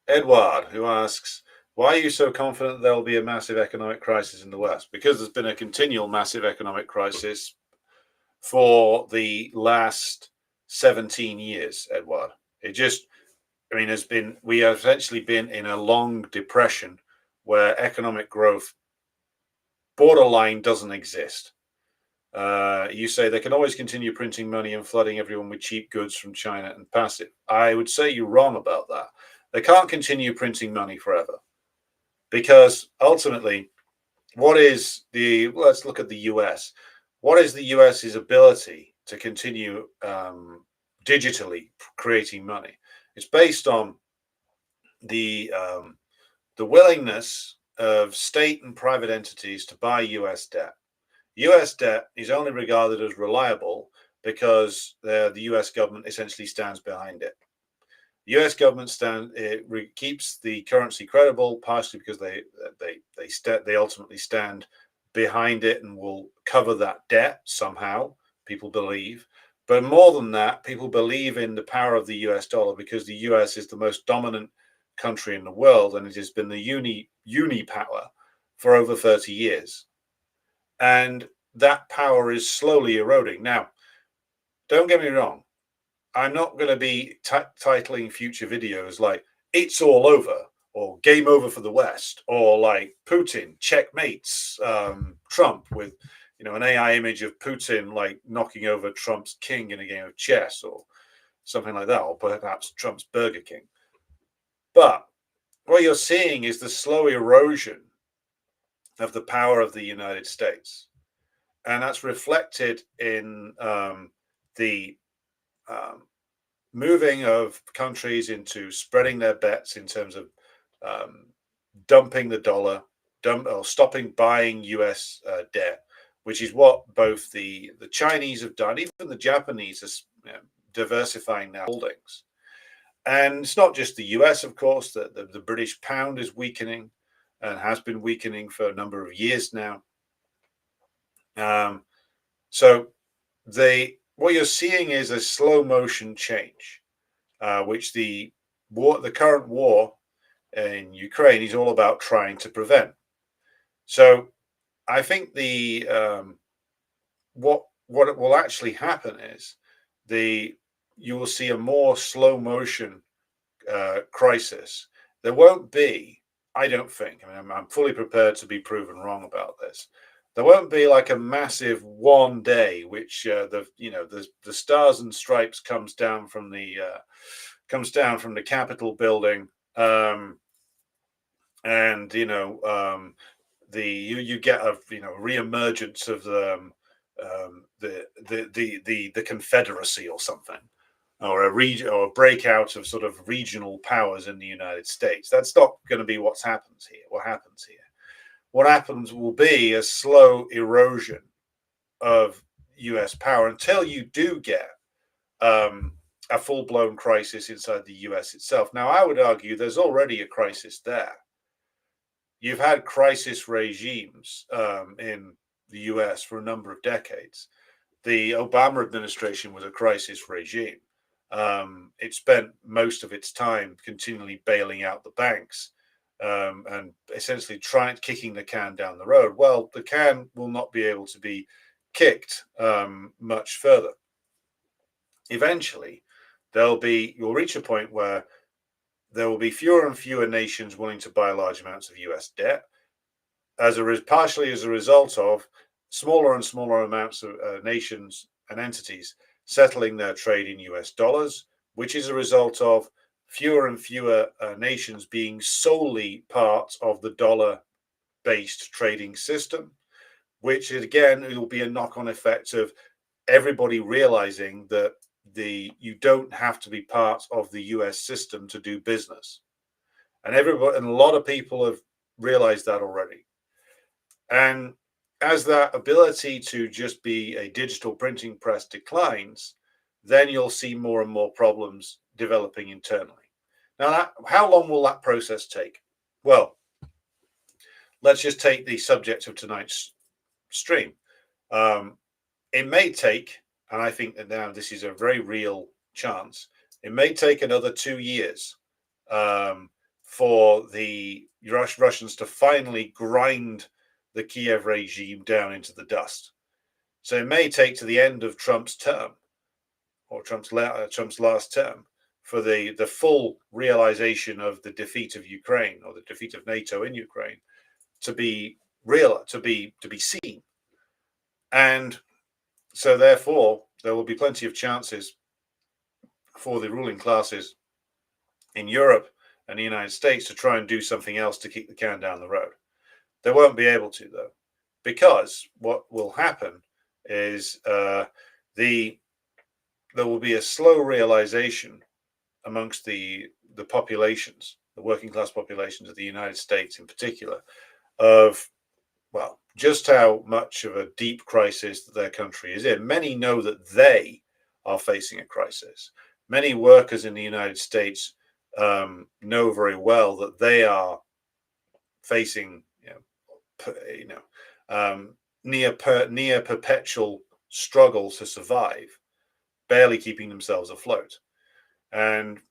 Edward, who asks, why are you so confident there will be a massive economic crisis in the West? Because there's been a continual massive economic crisis for the last 17 years, Edward. It just, I mean, we have essentially been in a long depression where economic growth borderline doesn't exist. You say they can always continue printing money and flooding everyone with cheap goods from China and pass it. I would say you're wrong about that. They can't continue printing money forever because ultimately, let's look at the US. What is the US's ability to continue digitally creating money? It's based on the willingness of state and private entities to buy US debt. US debt is only regarded as reliable because the US government essentially stands behind it. The US government keeps the currency credible, partially because they ultimately stand behind it and will cover that debt somehow, people believe. But more than that, people believe in the power of the US dollar because the US is the most dominant country in the world, and it has been the uni power for over 30 years. And that power is slowly eroding. Now, don't get me wrong. I'm not going to be titling future videos like "It's all over" or "Game over for the West" or like "Putin checkmates Trump" with an AI image of Putin like knocking over Trump's king in a game of chess or something like that, or perhaps Trump's Burger King. But what you're seeing is the slow erosion of the power of the United States. And that's reflected in the moving of countries into spreading their bets in terms of dumping the dollar, or stopping buying US debt, which is what both the Chinese have done. Even the Japanese are diversifying their holdings. And it's not just the US, of course. The British pound is weakening and has been weakening for a number of years now. So what you're seeing is a slow motion change, which the current war in Ukraine is all about trying to prevent. So I think what will actually happen is you will see a more slow motion crisis. There won't be, I don't think, I mean, I'm fully prepared to be proven wrong about this. There won't be like a massive one day which the stars and stripes comes down from the Capitol building, and you get a reemergence of the Confederacy or something, or a breakout of sort of regional powers in the United States. That's not going to be what happens here. What happens will be a slow erosion of US power until you do get a full-blown crisis inside the US itself. Now, I would argue there's already a crisis there. You've had crisis regimes in the US for a number of decades. The Obama administration was a crisis regime. It spent most of its time continually bailing out the banks and essentially kicking the can down the road. Well, the can will not be able to be kicked much further. Eventually, you'll reach a point where there will be fewer and fewer nations willing to buy large amounts of US debt, partially as a result of smaller and smaller amounts of nations and entities settling their trade in US dollars, which is a result of fewer and fewer nations being solely part of the dollar-based trading system, which again will be a knock-on effect of everybody realizing that you don't have to be part of the US system to do business. And a lot of people have realized that already. And as that ability to just be a digital printing press declines, then you'll see more and more problems developing internally. Now, how long will that process take? Well, let's just take the subject of tonight's stream. It may take, and I think that now this is a very real chance, it may take another 2 years for the Russians to finally grind the Kiev regime down into the dust. So it may take to the end of Trump's term, or Trump's last term, for the full realization of the defeat of Ukraine, or the defeat of NATO in Ukraine, to be real, to be seen. And so therefore there will be plenty of chances for the ruling classes in Europe and the United States to try and do something else to kick the can down the road. They won't be able to, though, because what will happen is there will be a slow realization amongst the populations, the working class populations of the United States in particular, of, well, just how much of a deep crisis that their country is in. Many know that they are facing a crisis. Many workers in the United States know very well that they are facing, near perpetual struggle to survive, barely keeping themselves afloat. And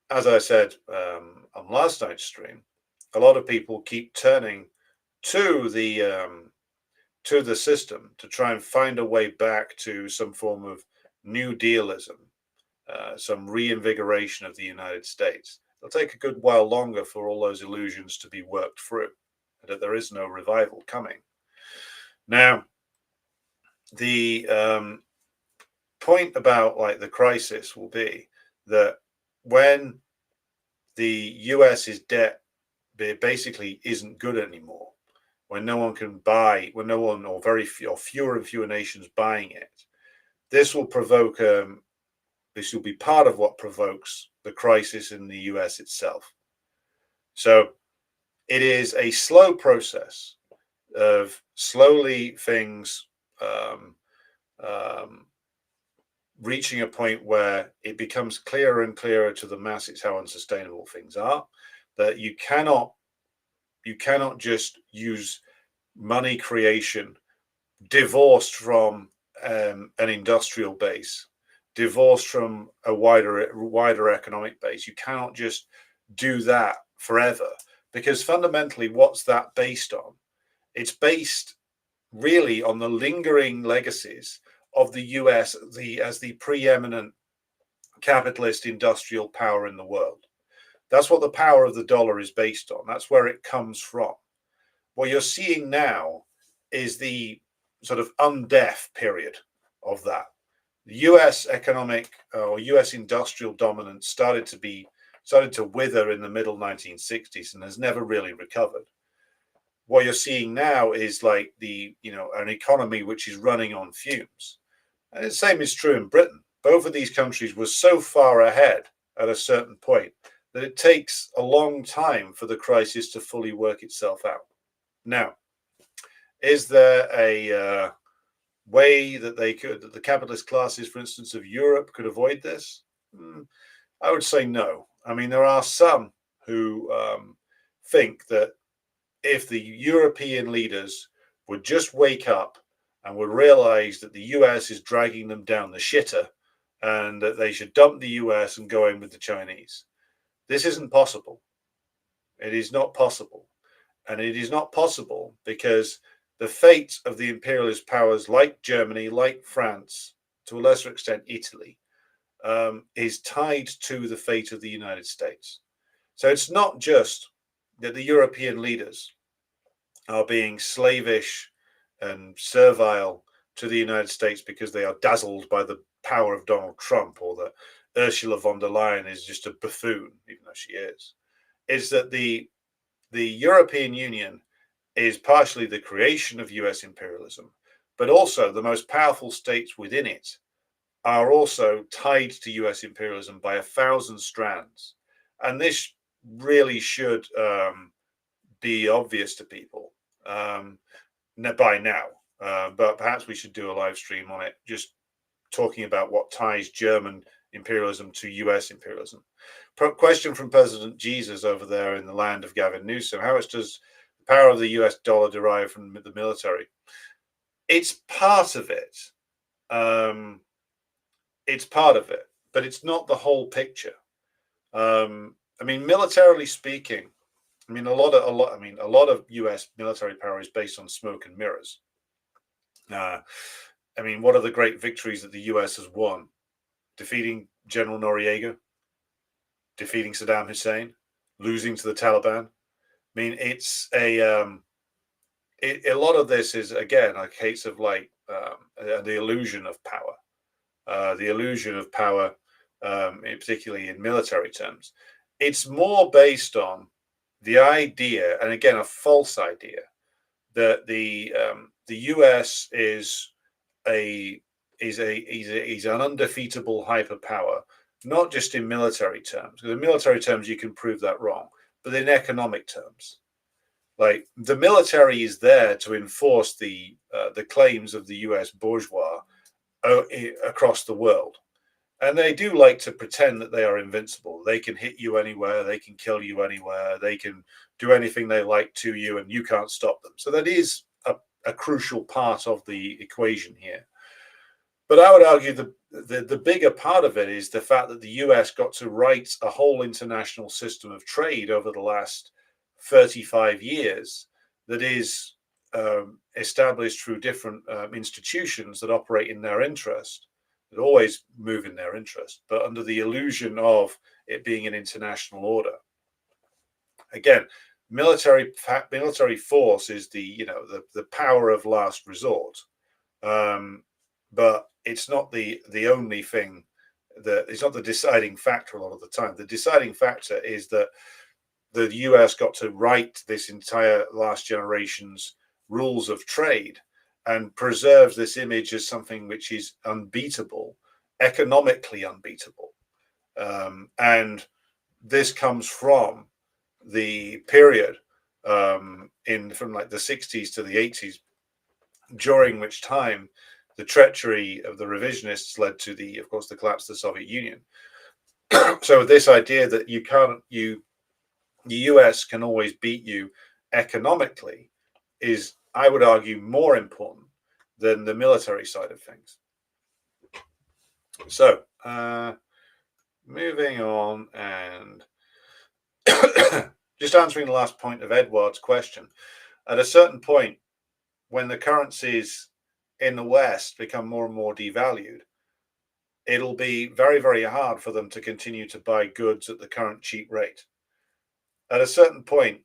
as I said on last night's stream, a lot of people keep turning to the system to try and find a way back to some form of New Dealism, some reinvigoration of the United States. It'll take a good while longer for all those illusions to be worked through, that there is no revival coming. Now, the point about the crisis will be that when the US's debt basically isn't good anymore, when no one can buy, when no one or fewer and fewer nations buying it, this will provoke, this will be part of what provokes the crisis in the US itself. So it is a slow process of slowly things reaching a point where it becomes clearer and clearer to the masses how unsustainable things are, that you cannot just use money creation divorced from an industrial base, divorced from a wider economic base. You cannot just do that forever, because fundamentally, what's that based on? It's based really on the lingering legacies of the US as the preeminent capitalist industrial power in the world. That's what the power of the dollar is based on. That's where it comes from. What you're seeing now is the sort of undeath period of that. The US economic or US industrial dominance started to wither in the middle 1960s and has never really recovered. What you're seeing now is an economy which is running on fumes. And the same is true in Britain. Both of these countries were so far ahead at a certain point that it takes a long time for the crisis to fully work itself out. Now, is there a way that the capitalist classes, for instance, of Europe could avoid this? I would say no. I mean, there are some who think that if the European leaders would just wake up and would realize that the US is dragging them down the shitter and that they should dump the US and go in with the Chinese. This isn't possible. It is not possible. And it is not possible because the fate of the imperialist powers like Germany, like France, to a lesser extent Italy, is tied to the fate of the United States. So it's not just that the European leaders are being slavish and servile to the United States because they are dazzled by the power of Donald Trump, or that Ursula von der Leyen is just a buffoon, even though she is. It's that the European Union is partially the creation of US imperialism, but also the most powerful states within it are also tied to US imperialism by 1,000 strands. And this really should be obvious to people by now. But perhaps we should do a live stream on it, just talking about what ties German imperialism to US imperialism. Question from President Jesus over there in the land of Gavin Newsom. How much does the power of the US dollar derive from the military? It's part of it. It's part of it, but it's not the whole picture. I mean, militarily speaking, I mean, a lot of US military power is based on smoke and mirrors. I mean, what are the great victories that the US has won? Defeating General Noriega, defeating Saddam Hussein, losing to the Taliban. I mean, it's a lot of this is, again, a case of like the illusion of power. The illusion of power, particularly in military terms. It's more based on the idea, and again, a false idea, that the US is an undefeatable hyperpower, not just in military terms. Because in military terms, you can prove that wrong, but in economic terms, like the military is there to enforce the claims of the US bourgeois across the world. And they do like to pretend that they are invincible. They can hit you anywhere. They can kill you anywhere. They can do anything they like to you, and you can't stop them. So that is a crucial part of the equation here. But I would argue the bigger part of it is the fact that the US got to write a whole international system of trade over the last 35 years that is established through different institutions that operate in their interest, that always move in their interest, but under the illusion of it being an international order. Again, military force is the power of last resort, but it's not the only thing. It's not the deciding factor a lot of the time. The deciding factor is that the US got to write this entire last generation's rules of trade and preserves this image as something which is unbeatable, economically unbeatable. And this comes from the period from like the 60s to the 80s, during which time the treachery of the revisionists led to of course, the collapse of the Soviet Union. So this idea that the US can always beat you economically is, I would argue, more important than the military side of things. So, moving on, and just answering the last point of Edward's question. At a certain point, when the currencies in the West become more and more devalued, it'll be very, very hard for them to continue to buy goods at the current cheap rate. At a certain point,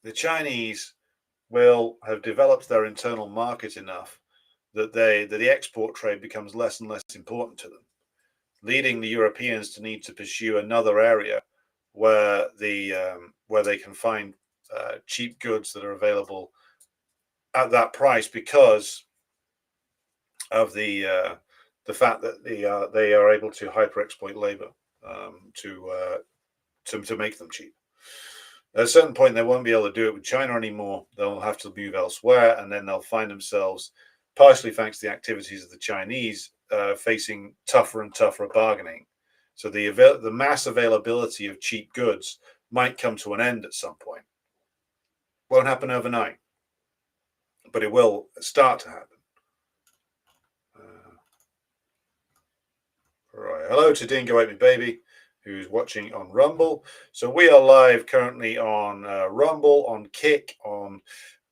the Chinese will have developed their internal market enough that the export trade becomes less and less important to them, leading the Europeans to need to pursue another area where they can find cheap goods that are available at that price, because of the fact that they are able to hyper exploit labor to make them cheap. At a certain point, they won't be able to do it with China anymore. They'll have to move elsewhere, and then they'll find themselves, partially thanks to the activities of the Chinese, facing tougher and tougher bargaining. So the mass availability of cheap goods might come to an end at some point. Won't happen overnight, but it will start to happen. Right. Hello to Dingo Ate Me Baby, who's watching on Rumble. So we are live currently on Rumble, on Kick, on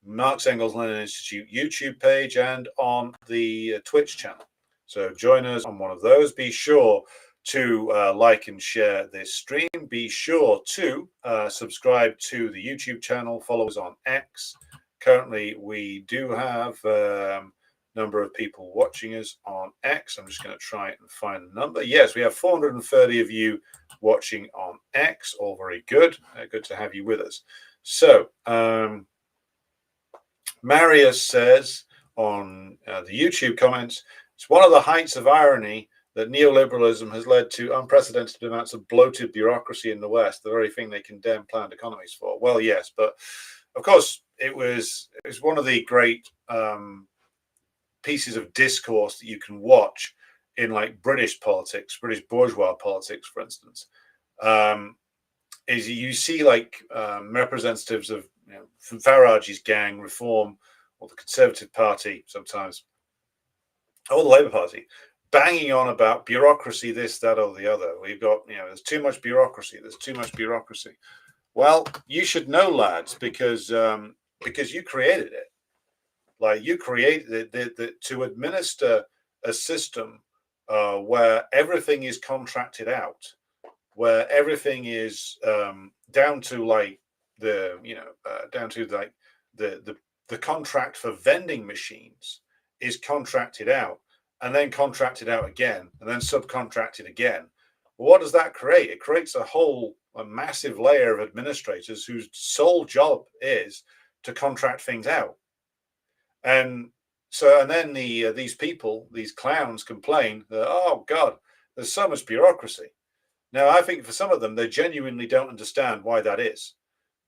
Marx Engels Lenin Institute YouTube page, and on the Twitch channel. So join us on one of those. Be sure to like and share this stream. Be sure to subscribe to the YouTube channel. Follow us on X. Currently, we do have number of people watching us on X. I'm just going to try and find the number. Yes, we have 430 of you watching on X. All very good. Good to have you with us. So, Marius says on the YouTube comments, it's one of the heights of irony that neoliberalism has led to unprecedented amounts of bloated bureaucracy in the West, the very thing they condemn planned economies for. Well, yes, but of course, it was one of the great pieces of discourse that you can watch in like British politics, British bourgeois politics, for instance, is you see like representatives of from Farage's gang, Reform, or the Conservative Party sometimes, or the Labour Party, banging on about bureaucracy, this, that, or the other. We've got, there's too much bureaucracy. There's too much bureaucracy. Well, you should know, lads, because you created it. Like you created it to administer a system where everything is contracted out, where everything is down to like the contract for vending machines is contracted out, and then contracted out again, and then subcontracted again. Well, what does that create? It creates a massive layer of administrators whose sole job is to contract things out. And then these people, these clowns, complain that, oh God, there's so much bureaucracy. Now, I think for some of them, they genuinely don't understand why that is,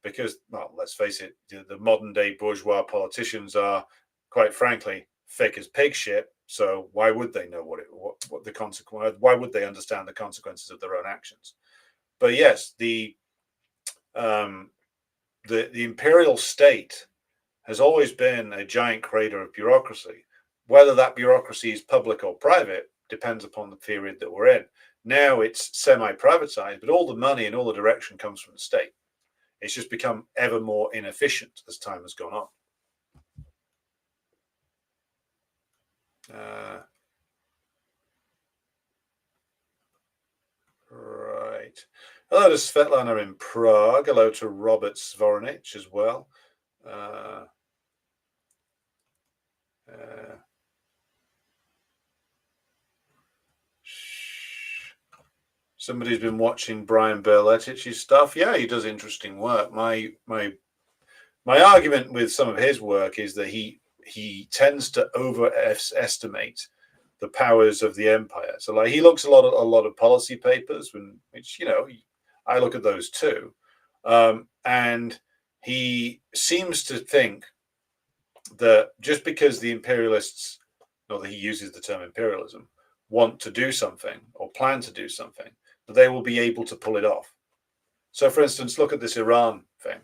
because, well, let's face it, the modern day bourgeois politicians are, quite frankly, thick as pig shit. So why would they know what the consequence? Why would they understand the consequences of their own actions? But yes, the imperial state has always been a giant creator of bureaucracy. Whether that bureaucracy is public or private depends upon the period that we're in. Now it's semi-privatized, but all the money and all the direction comes from the state. It's just become ever more inefficient as time has gone on. Right. Hello to Svetlana in Prague. Hello to Robert Zvoronich as well. Somebody's been watching Brian Berletich's stuff. Yeah, he does interesting work. My argument with some of his work is that he tends to overestimate the powers of the empire. So like he looks a lot of policy papers, which I look at those too, and he seems to think that just because the imperialists, not that he uses the term imperialism, want to do something or plan to do something, that they will be able to pull it off. So, for instance, look at this Iran thing.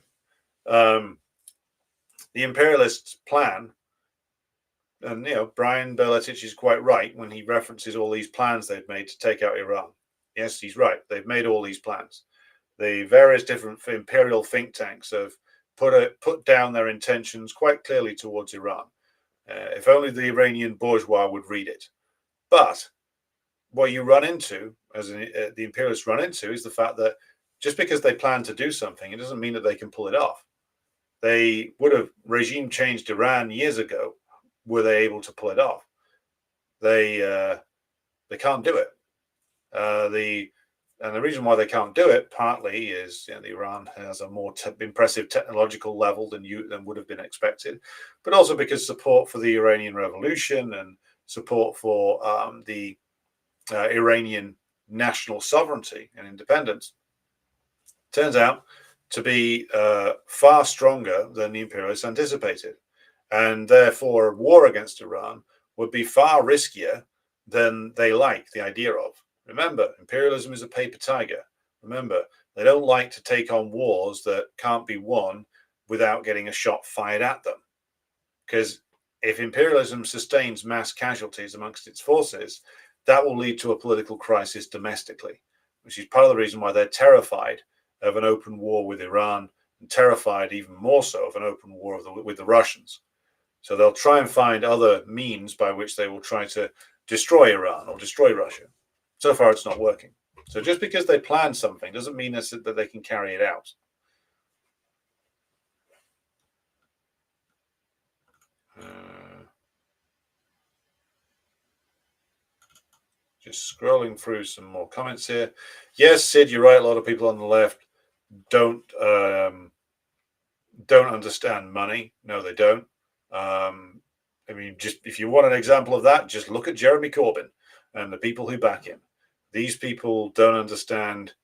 The imperialists' plan, and Brian Berletich is quite right when he references all these plans they've made to take out Iran. Yes, he's right. They've made all these plans. The various different imperial think tanks have put down their intentions quite clearly towards Iran. If only the Iranian bourgeois would read it. But what you run into, as the imperialists run into, is the fact that just because they plan to do something, it doesn't mean that they can pull it off. They would have regime changed Iran years ago. Were they able to pull it off? They can't do it. And the reason why they can't do it partly is Iran has a more impressive technological level than would have been expected, but also because support for the Iranian Revolution and support for the Iranian national sovereignty and independence turns out to be far stronger than the imperialists anticipated. And therefore, a war against Iran would be far riskier than they like the idea of. Remember, imperialism is a paper tiger. Remember, they don't like to take on wars that can't be won without getting a shot fired at them. Because if imperialism sustains mass casualties amongst its forces, that will lead to a political crisis domestically, which is part of the reason why they're terrified of an open war with Iran, and terrified even more so of an open war with the Russians. So they'll try and find other means by which they will try to destroy Iran or destroy Russia. So far, it's not working. So just because they plan something doesn't mean that they can carry it out. Just scrolling through some more comments here. Yes, Sid, you're right. A lot of people on the left don't understand money. No, they don't. I mean, just if you want an example of that, just look at Jeremy Corbyn and the people who back him. These people don't understand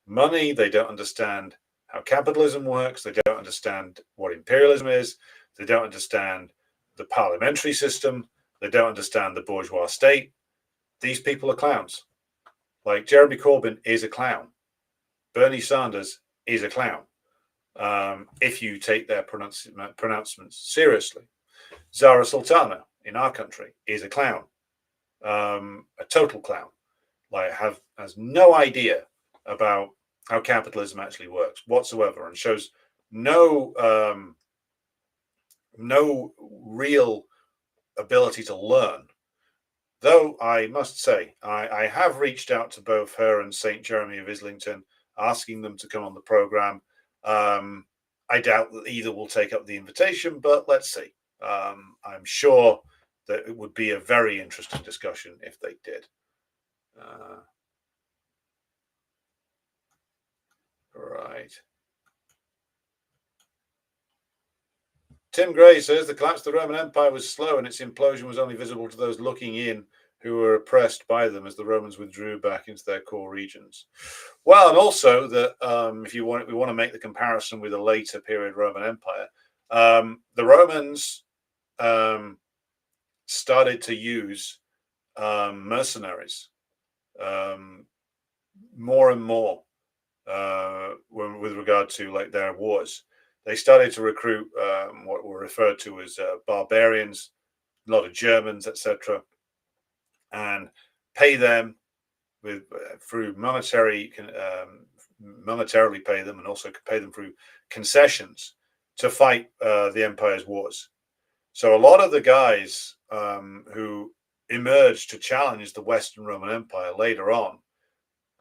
money. They don't understand how capitalism works. They don't understand what imperialism is. They don't understand the parliamentary system. They don't understand the bourgeois state. These people are clowns. Like Jeremy Corbyn is a clown. Bernie Sanders is a clown. If you take their pronouncements seriously. Zara Sultana in our country is a clown, a total clown. Like has no idea about how capitalism actually works whatsoever, and shows no real ability to learn. Though I must say, I have reached out to both her and St. Jeremy of Islington, asking them to come on the program. I doubt that either will take up the invitation, but let's see. I'm sure that it would be a very interesting discussion if they did. Right. Tim Gray says the collapse of the Roman Empire was slow and its implosion was only visible to those looking in who were oppressed by them as the Romans withdrew back into their core regions. Well, and also that if we want to make the comparison with a later period Roman Empire, the Romans started to use mercenaries more and more with regard to like their wars. They started to recruit what were referred to as barbarians, a lot of Germans, etc., and pay them with through monetarily pay them, and also pay them through concessions to fight the empire's wars. So a lot of the guys who emerged to challenge the Western Roman Empire later on,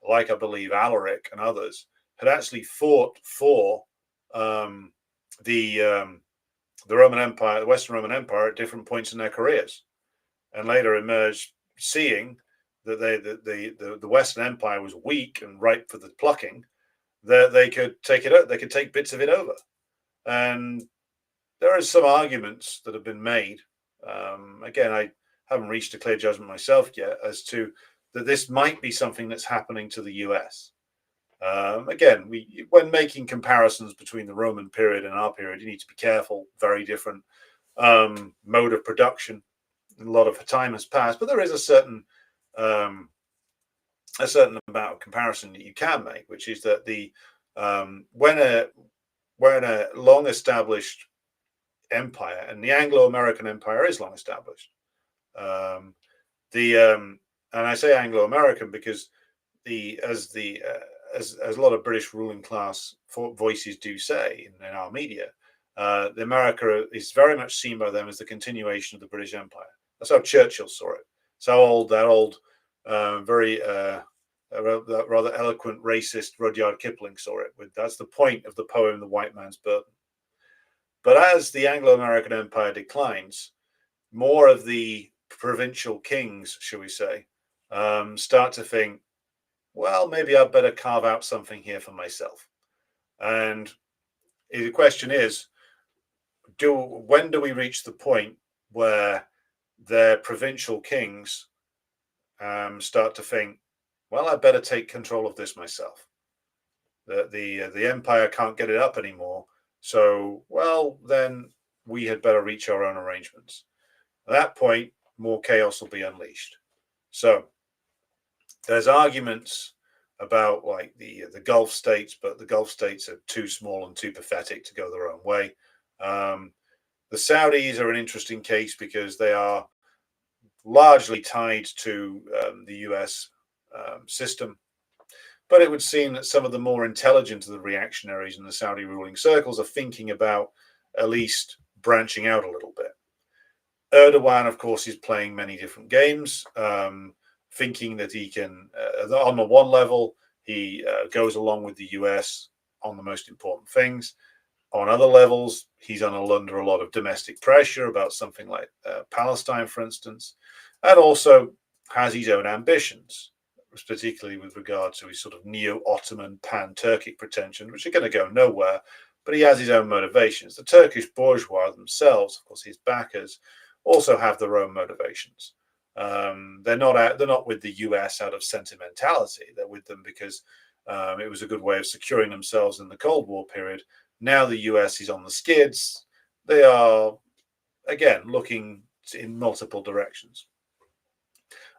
like I believe Alaric and others, had actually fought for the Roman Empire, the Western Roman Empire, at different points in their careers, and later emerged seeing that the Western Empire was weak and ripe for the plucking, that they could take it, they could take bits of it over. And there are some arguments that have been made. Again, I haven't reached a clear judgment myself yet as to that this might be something that's happening to the US. Again, when making comparisons between the Roman period and our period, you need to be careful. Very different mode of production. A lot of time has passed, but there is a certain amount of comparison that you can make, which is that when a long-established empire, and the Anglo-American Empire is long established, and I say Anglo-American because as a lot of British ruling class voices do say in our media, the America is very much seen by them as the continuation of the British Empire. That's how Churchill saw it. So that old, very rather eloquent racist Rudyard Kipling saw it. That's the point of the poem "The White Man's Burden." But as the Anglo-American Empire declines, more of the provincial kings, shall we say, start to think, well, maybe I'd better carve out something here for myself. And the question is, when do we reach the point where their provincial kings start to think, well, I better take control of this myself. The empire can't get it up anymore. So, well, then we had better reach our own arrangements. At that point, more chaos will be unleashed. So there's arguments about like the Gulf states, but the Gulf states are too small and too pathetic to go their own way. The Saudis are an interesting case because they are largely tied to the US system. But it would seem that some of the more intelligent of the reactionaries in the Saudi ruling circles are thinking about at least branching out a little bit. Erdogan, of course, is playing many different games, thinking that he can, on the one level, he goes along with the US on the most important things. On other levels, he's under a lot of domestic pressure about something like Palestine, for instance, and also has his own ambitions, particularly with regard to his sort of neo-Ottoman pan-Turkic pretensions, which are going to go nowhere, but he has his own motivations. The Turkish bourgeois themselves, of course, his backers, also have their own motivations. They're not with the US out of sentimentality. They're with them because it was a good way of securing themselves in the Cold War period. Now the US is on the skids. They are, again, looking in multiple directions.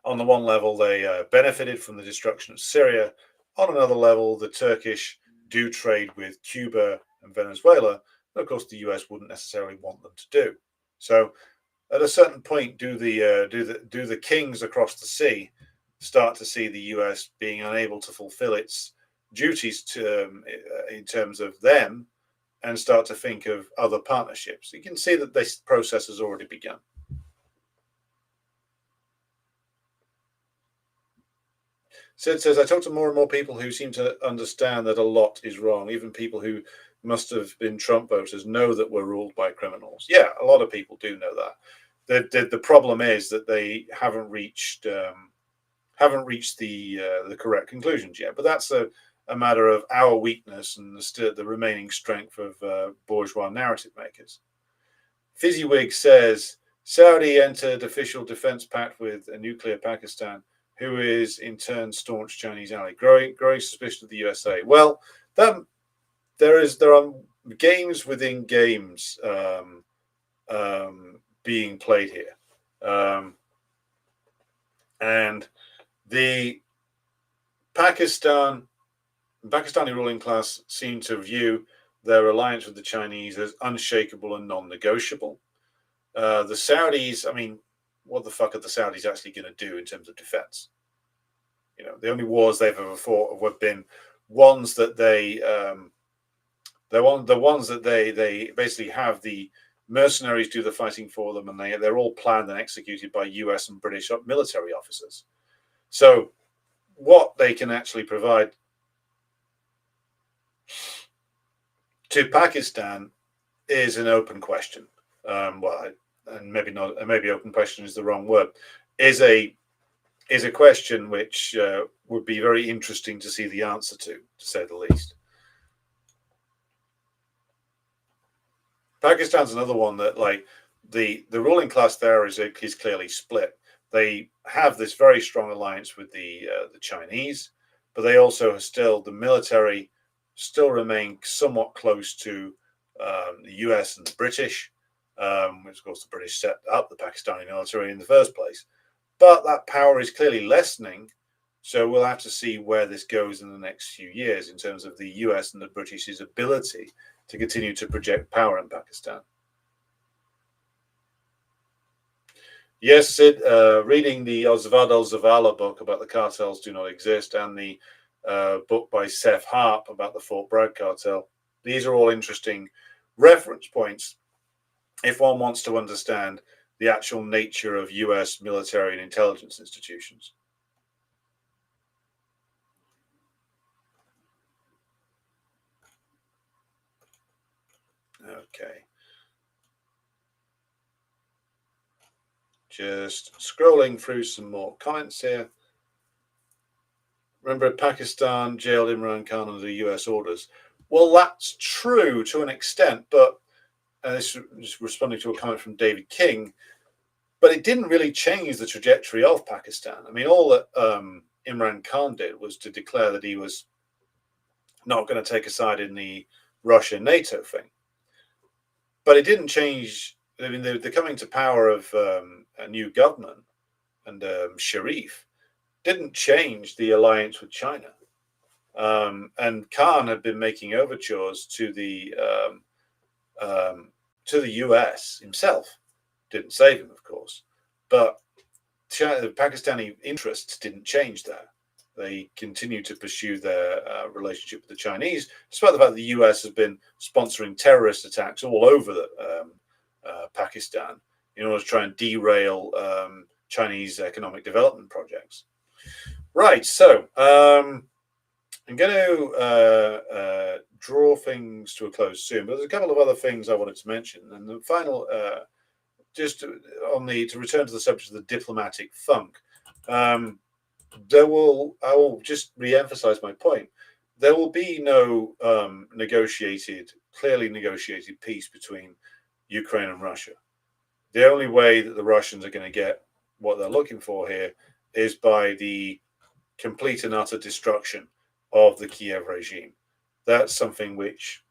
On the one level, they benefited from the destruction of Syria. On another level, the Turkish do trade with Cuba and Venezuela. But of course, the US wouldn't necessarily want them to do. So at a certain point, do the kings across the sea start to see the US being unable to fulfill its duties in terms of them, and start to think of other partnerships? You can see that this process has already begun. Sid says, I talk to more and more people who seem to understand that a lot is wrong. Even people who must have been Trump voters know that we're ruled by criminals. Yeah, a lot of people do know that. The problem is that they haven't reached the correct conclusions yet. But that's a matter of our weakness and the remaining strength of bourgeois narrative makers. Fizzywig says, Saudi entered official defense pact with a nuclear Pakistan, who is in turn staunch Chinese ally, growing suspicion of the USA. Well, there are games within games being played here, and the Pakistani ruling class seem to view their alliance with the Chinese as unshakable and non-negotiable. The Saudis, I mean, what the fuck are the Saudis actually going to do in terms of defense? You know, the only wars they've ever fought have been ones that they basically have the mercenaries do the fighting for them, and they're all planned and executed by US and British military officers. So what they can actually provide to Pakistan is an open question. Maybe open question is the wrong word. Is a question which would be very interesting to see the answer to say the least. Pakistan's another one that, like, the ruling class there is clearly split. They have this very strong alliance with the Chinese, but they also the military still remain somewhat close to the US and the British, which of course the British set up the Pakistani military in the first place. But that power is clearly lessening, so we'll have to see where this goes in the next few years in terms of the US and the British's ability to continue to project power in Pakistan. Yes, Sid, reading the Ozvad al-Zavala book about the cartels do not exist, and the book by Seth Harp about the Fort Bragg cartel. These are all interesting reference points if one wants to understand the actual nature of US military and intelligence institutions. Okay. Just scrolling through some more comments here. Remember, Pakistan jailed Imran Khan under US orders. Well, that's true to an extent, but this is responding to a comment from David King, but it didn't really change the trajectory of Pakistan. I mean, all that Imran Khan did was to declare that he was not going to take a side in the Russia-NATO thing. But it didn't change. I mean, the coming to power of a new government Sharif didn't change the alliance with China. And Khan had been making overtures to the US himself. Didn't save him, of course, but the Pakistani interests didn't change there. They continue to pursue their relationship with the Chinese, despite the fact the US has been sponsoring terrorist attacks all over Pakistan in order to try and derail Chinese economic development projects. Right, so I'm going to draw things to a close soon, but there's a couple of other things I wanted to mention. And the final, to return to the subject of the diplomatic funk, I will just re-emphasize my point. There will be no clearly negotiated peace between Ukraine and Russia. The only way that the Russians are going to get what they're looking for here is by the complete and utter destruction of the Kiev regime. That's something which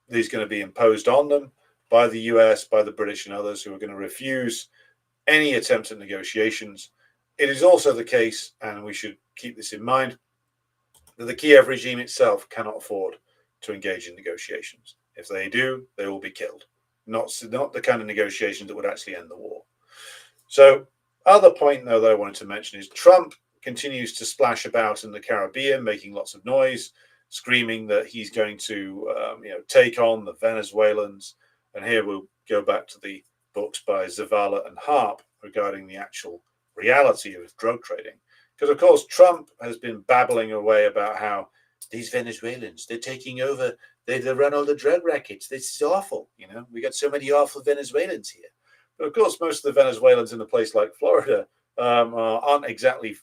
is going to be imposed on them by the US, by the British and others who are going to refuse any attempt at negotiations. It is also the case, and we should keep this in mind, that the Kiev regime itself cannot afford to engage in negotiations. If they do, they will be killed. Not the kind of negotiations that would actually end the war. So, other point, though, that I wanted to mention is Trump continues to splash about in the Caribbean, making lots of noise, screaming that he's going to take on the Venezuelans. And here we'll go back to the books by Zavala and Harp regarding the actual reality of drug trading. Because, of course, Trump has been babbling away about how these Venezuelans, they're taking over, they run all the drug rackets. This is awful. We got so many awful Venezuelans here. But, of course, most of the Venezuelans in a place like Florida aren't exactly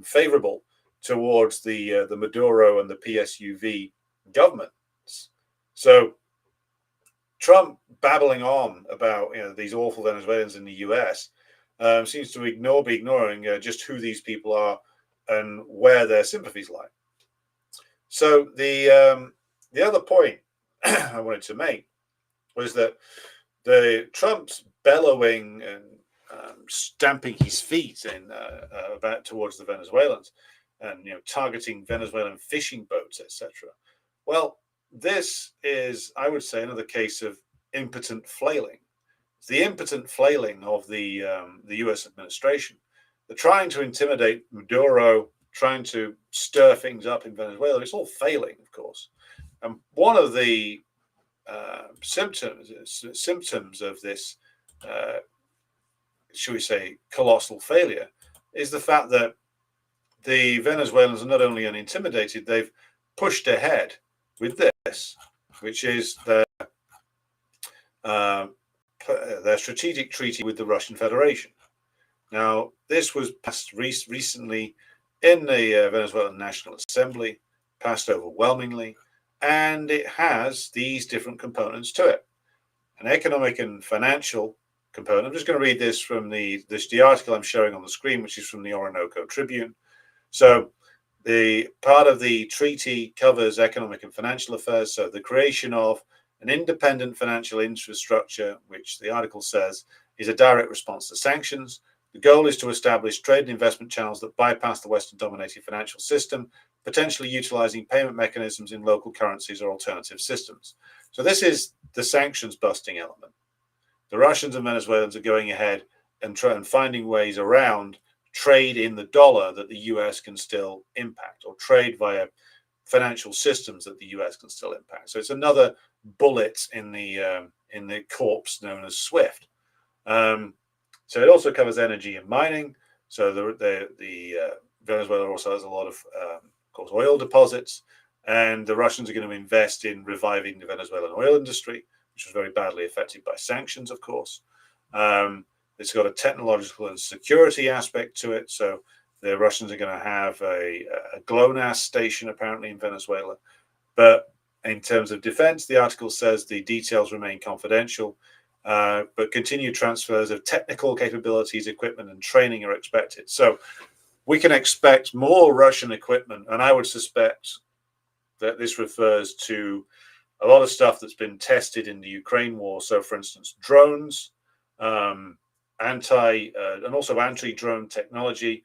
favorable towards the Maduro and the PSUV governments. So Trump babbling on about these awful Venezuelans in the US seems to be ignoring just who these people are and where their sympathies lie. So the other point I wanted to make was that the Trump's bellowing and stamping his feet about towards the Venezuelans and targeting Venezuelan fishing boats, etc. Well, this is, I would say, another case of impotent flailing. It's the impotent flailing of the U.S. administration. They're trying to intimidate Maduro, trying to stir things up in Venezuela. It's all failing, of course. And one of the symptoms of this, should we say, colossal failure, is the fact that the Venezuelans are not only unintimidated, they've pushed ahead with this, which is their strategic treaty with the Russian Federation. Now, this was passed recently in the Venezuelan National Assembly, passed overwhelmingly, and it has these different components to it. An economic and financial component. I'm just going to read this from the article I'm showing on the screen, which is from the Orinoco Tribune. So the part of the treaty covers economic and financial affairs. So the creation of an independent financial infrastructure, which the article says is a direct response to sanctions. The goal is to establish trade and investment channels that bypass the Western-dominated financial system, potentially utilizing payment mechanisms in local currencies or alternative systems. So this is the sanctions-busting element. The Russians and Venezuelans are going ahead and finding ways around trade in the dollar that the US can still impact, or trade via financial systems that the US can still impact. So it's another bullet in the corpse known as SWIFT. So it also covers energy and mining. So the Venezuela also has a lot of course, oil deposits, and the Russians are going to invest in reviving the Venezuelan oil industry, which was very badly affected by sanctions, of course. It's got a technological and security aspect to it. So the Russians are going to have a GLONASS station apparently in Venezuela. But in terms of defense, the article says the details remain confidential, but continued transfers of technical capabilities, equipment, and training are expected. So we can expect more Russian equipment, and I would suspect that this refers to a lot of stuff that's been tested in the Ukraine war. So, for instance, drones, anti and also anti-drone technology,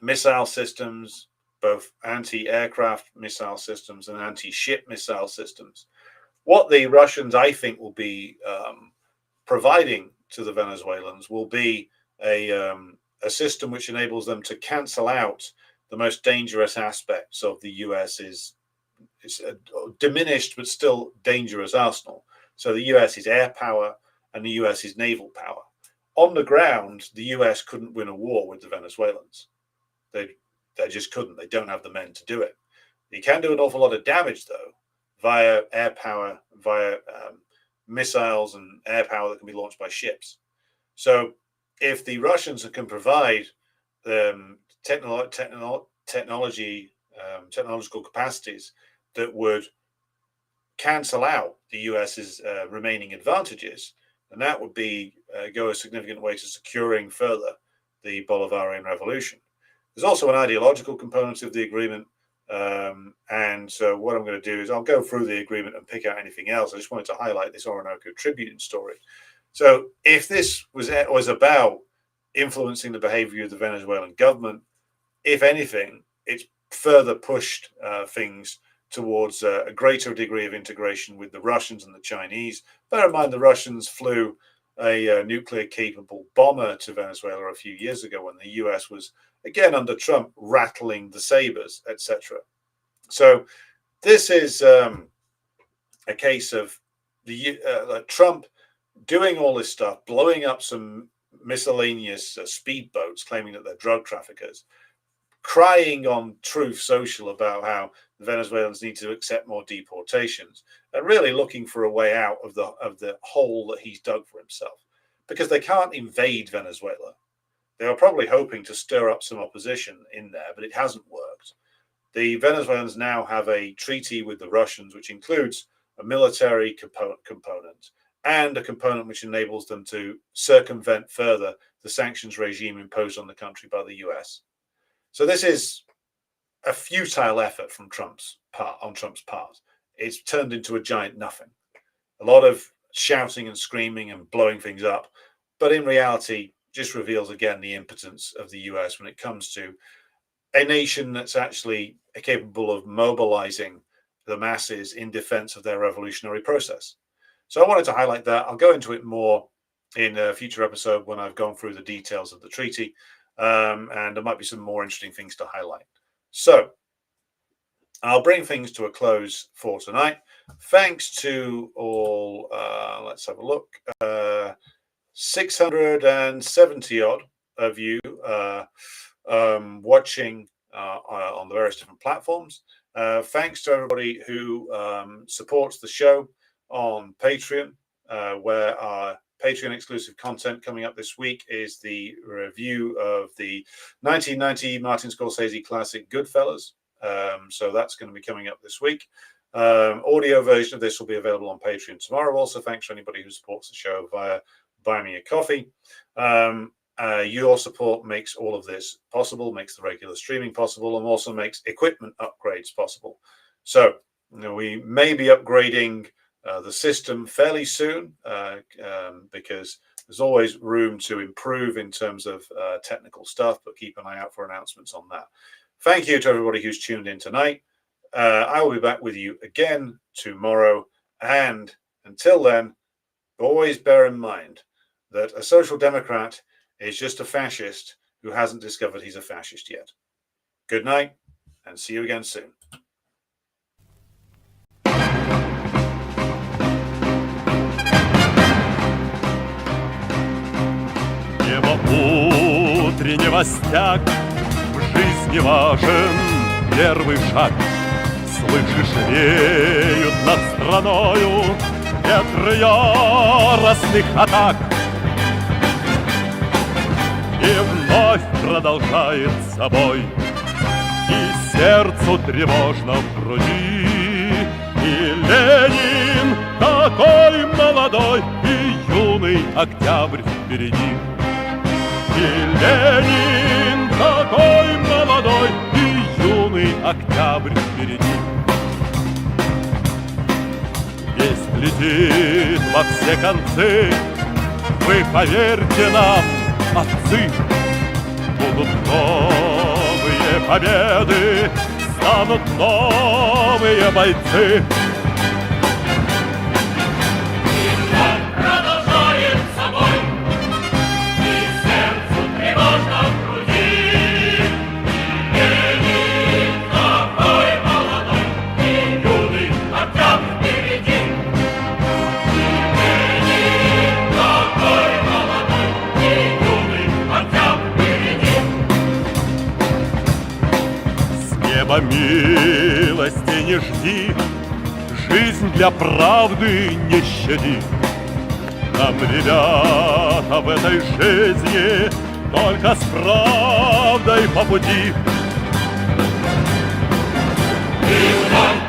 missile systems, both anti-aircraft missile systems and anti-ship missile systems. What the Russians, I think, will be providing to the Venezuelans will be a system which enables them to cancel out the most dangerous aspects of the US's diminished but still dangerous arsenal. So the US's air power and the US's naval power. On the ground, the US couldn't win a war with the Venezuelans. They just couldn't. They don't have the men to do it. You can do an awful lot of damage, though, via air power, via missiles and air power that can be launched by ships. So if the Russians can provide technological capacities that would cancel out the US's remaining advantages, then that would be go a significant way to securing further the Bolivarian revolution. There's also an ideological component of the agreement. And so what I'm going to do is I'll go through the agreement and pick out anything else. I just wanted to highlight this Orinoco Tribune story. So if this was about influencing the behavior of the Venezuelan government, if anything, it's further pushed things towards a greater degree of integration with the Russians and the Chinese. Bear in mind, the Russians flew a nuclear-capable bomber to Venezuela a few years ago when the US was, again, under Trump, rattling the sabers, etc. So this is a case of Trump doing all this stuff, blowing up some miscellaneous speedboats, claiming that they're drug traffickers, crying on Truth Social about how the Venezuelans need to accept more deportations, and really looking for a way out of the hole that he's dug for himself, because they can't invade Venezuela. They were probably hoping to stir up some opposition in there, but it hasn't worked. The Venezuelans now have a treaty with the Russians, which includes a military component and a component which enables them to circumvent further the sanctions regime imposed on the country by the US. So this is a futile effort from Trump's part. It's turned into a giant nothing. A lot of shouting and screaming and blowing things up, but in reality, just reveals again the impotence of the US when it comes to a nation that's actually capable of mobilizing the masses in defense of their revolutionary process. So I wanted to highlight that. I'll go into it more in a future episode when I've gone through the details of the treaty, and there might be some more interesting things to highlight. So I'll bring things to a close for tonight. Thanks to all, let's have a look, 670 odd of you watching on the various different platforms. Thanks to everybody who supports the show on Patreon, where our Patreon exclusive content coming up this week is the review of the 1990 Martin Scorsese classic Goodfellas. So that's going to be coming up this week. Audio version of this will be available on Patreon tomorrow. Also, thanks to anybody who supports the show via Buy Me a Coffee. Your support makes all of this possible, makes the regular streaming possible, and also makes equipment upgrades possible. So we may be upgrading the system fairly soon because there's always room to improve in terms of technical stuff, but keep an eye out for announcements on that. Thank you to everybody who's tuned in tonight. I will be back with you again tomorrow. And until then, always bear in mind that a social democrat is just a fascist who hasn't discovered he's a fascist yet. Good night, and see you again soon. Небо утреннего стяг, в жизни важен первый шаг. Слышишь, реют над страною ветры яростных атак. И вновь продолжает собой, и сердцу тревожно в груди. И Ленин такой молодой, и юный октябрь впереди. И Ленин такой молодой, и юный октябрь впереди. Весть летит во все концы, Вы поверьте нам, отцы, будут новые победы, станут новые бойцы. Продолжает собой, и сердцу тревожно в груди. Ленин такой молодой, и юный отряд впереди. Ленин такой молодой, и юный отряд впереди. С неба милости не жди, жизнь для правды не щади. Нам, ребята, в этой жизни только с правдой по пути. И вновь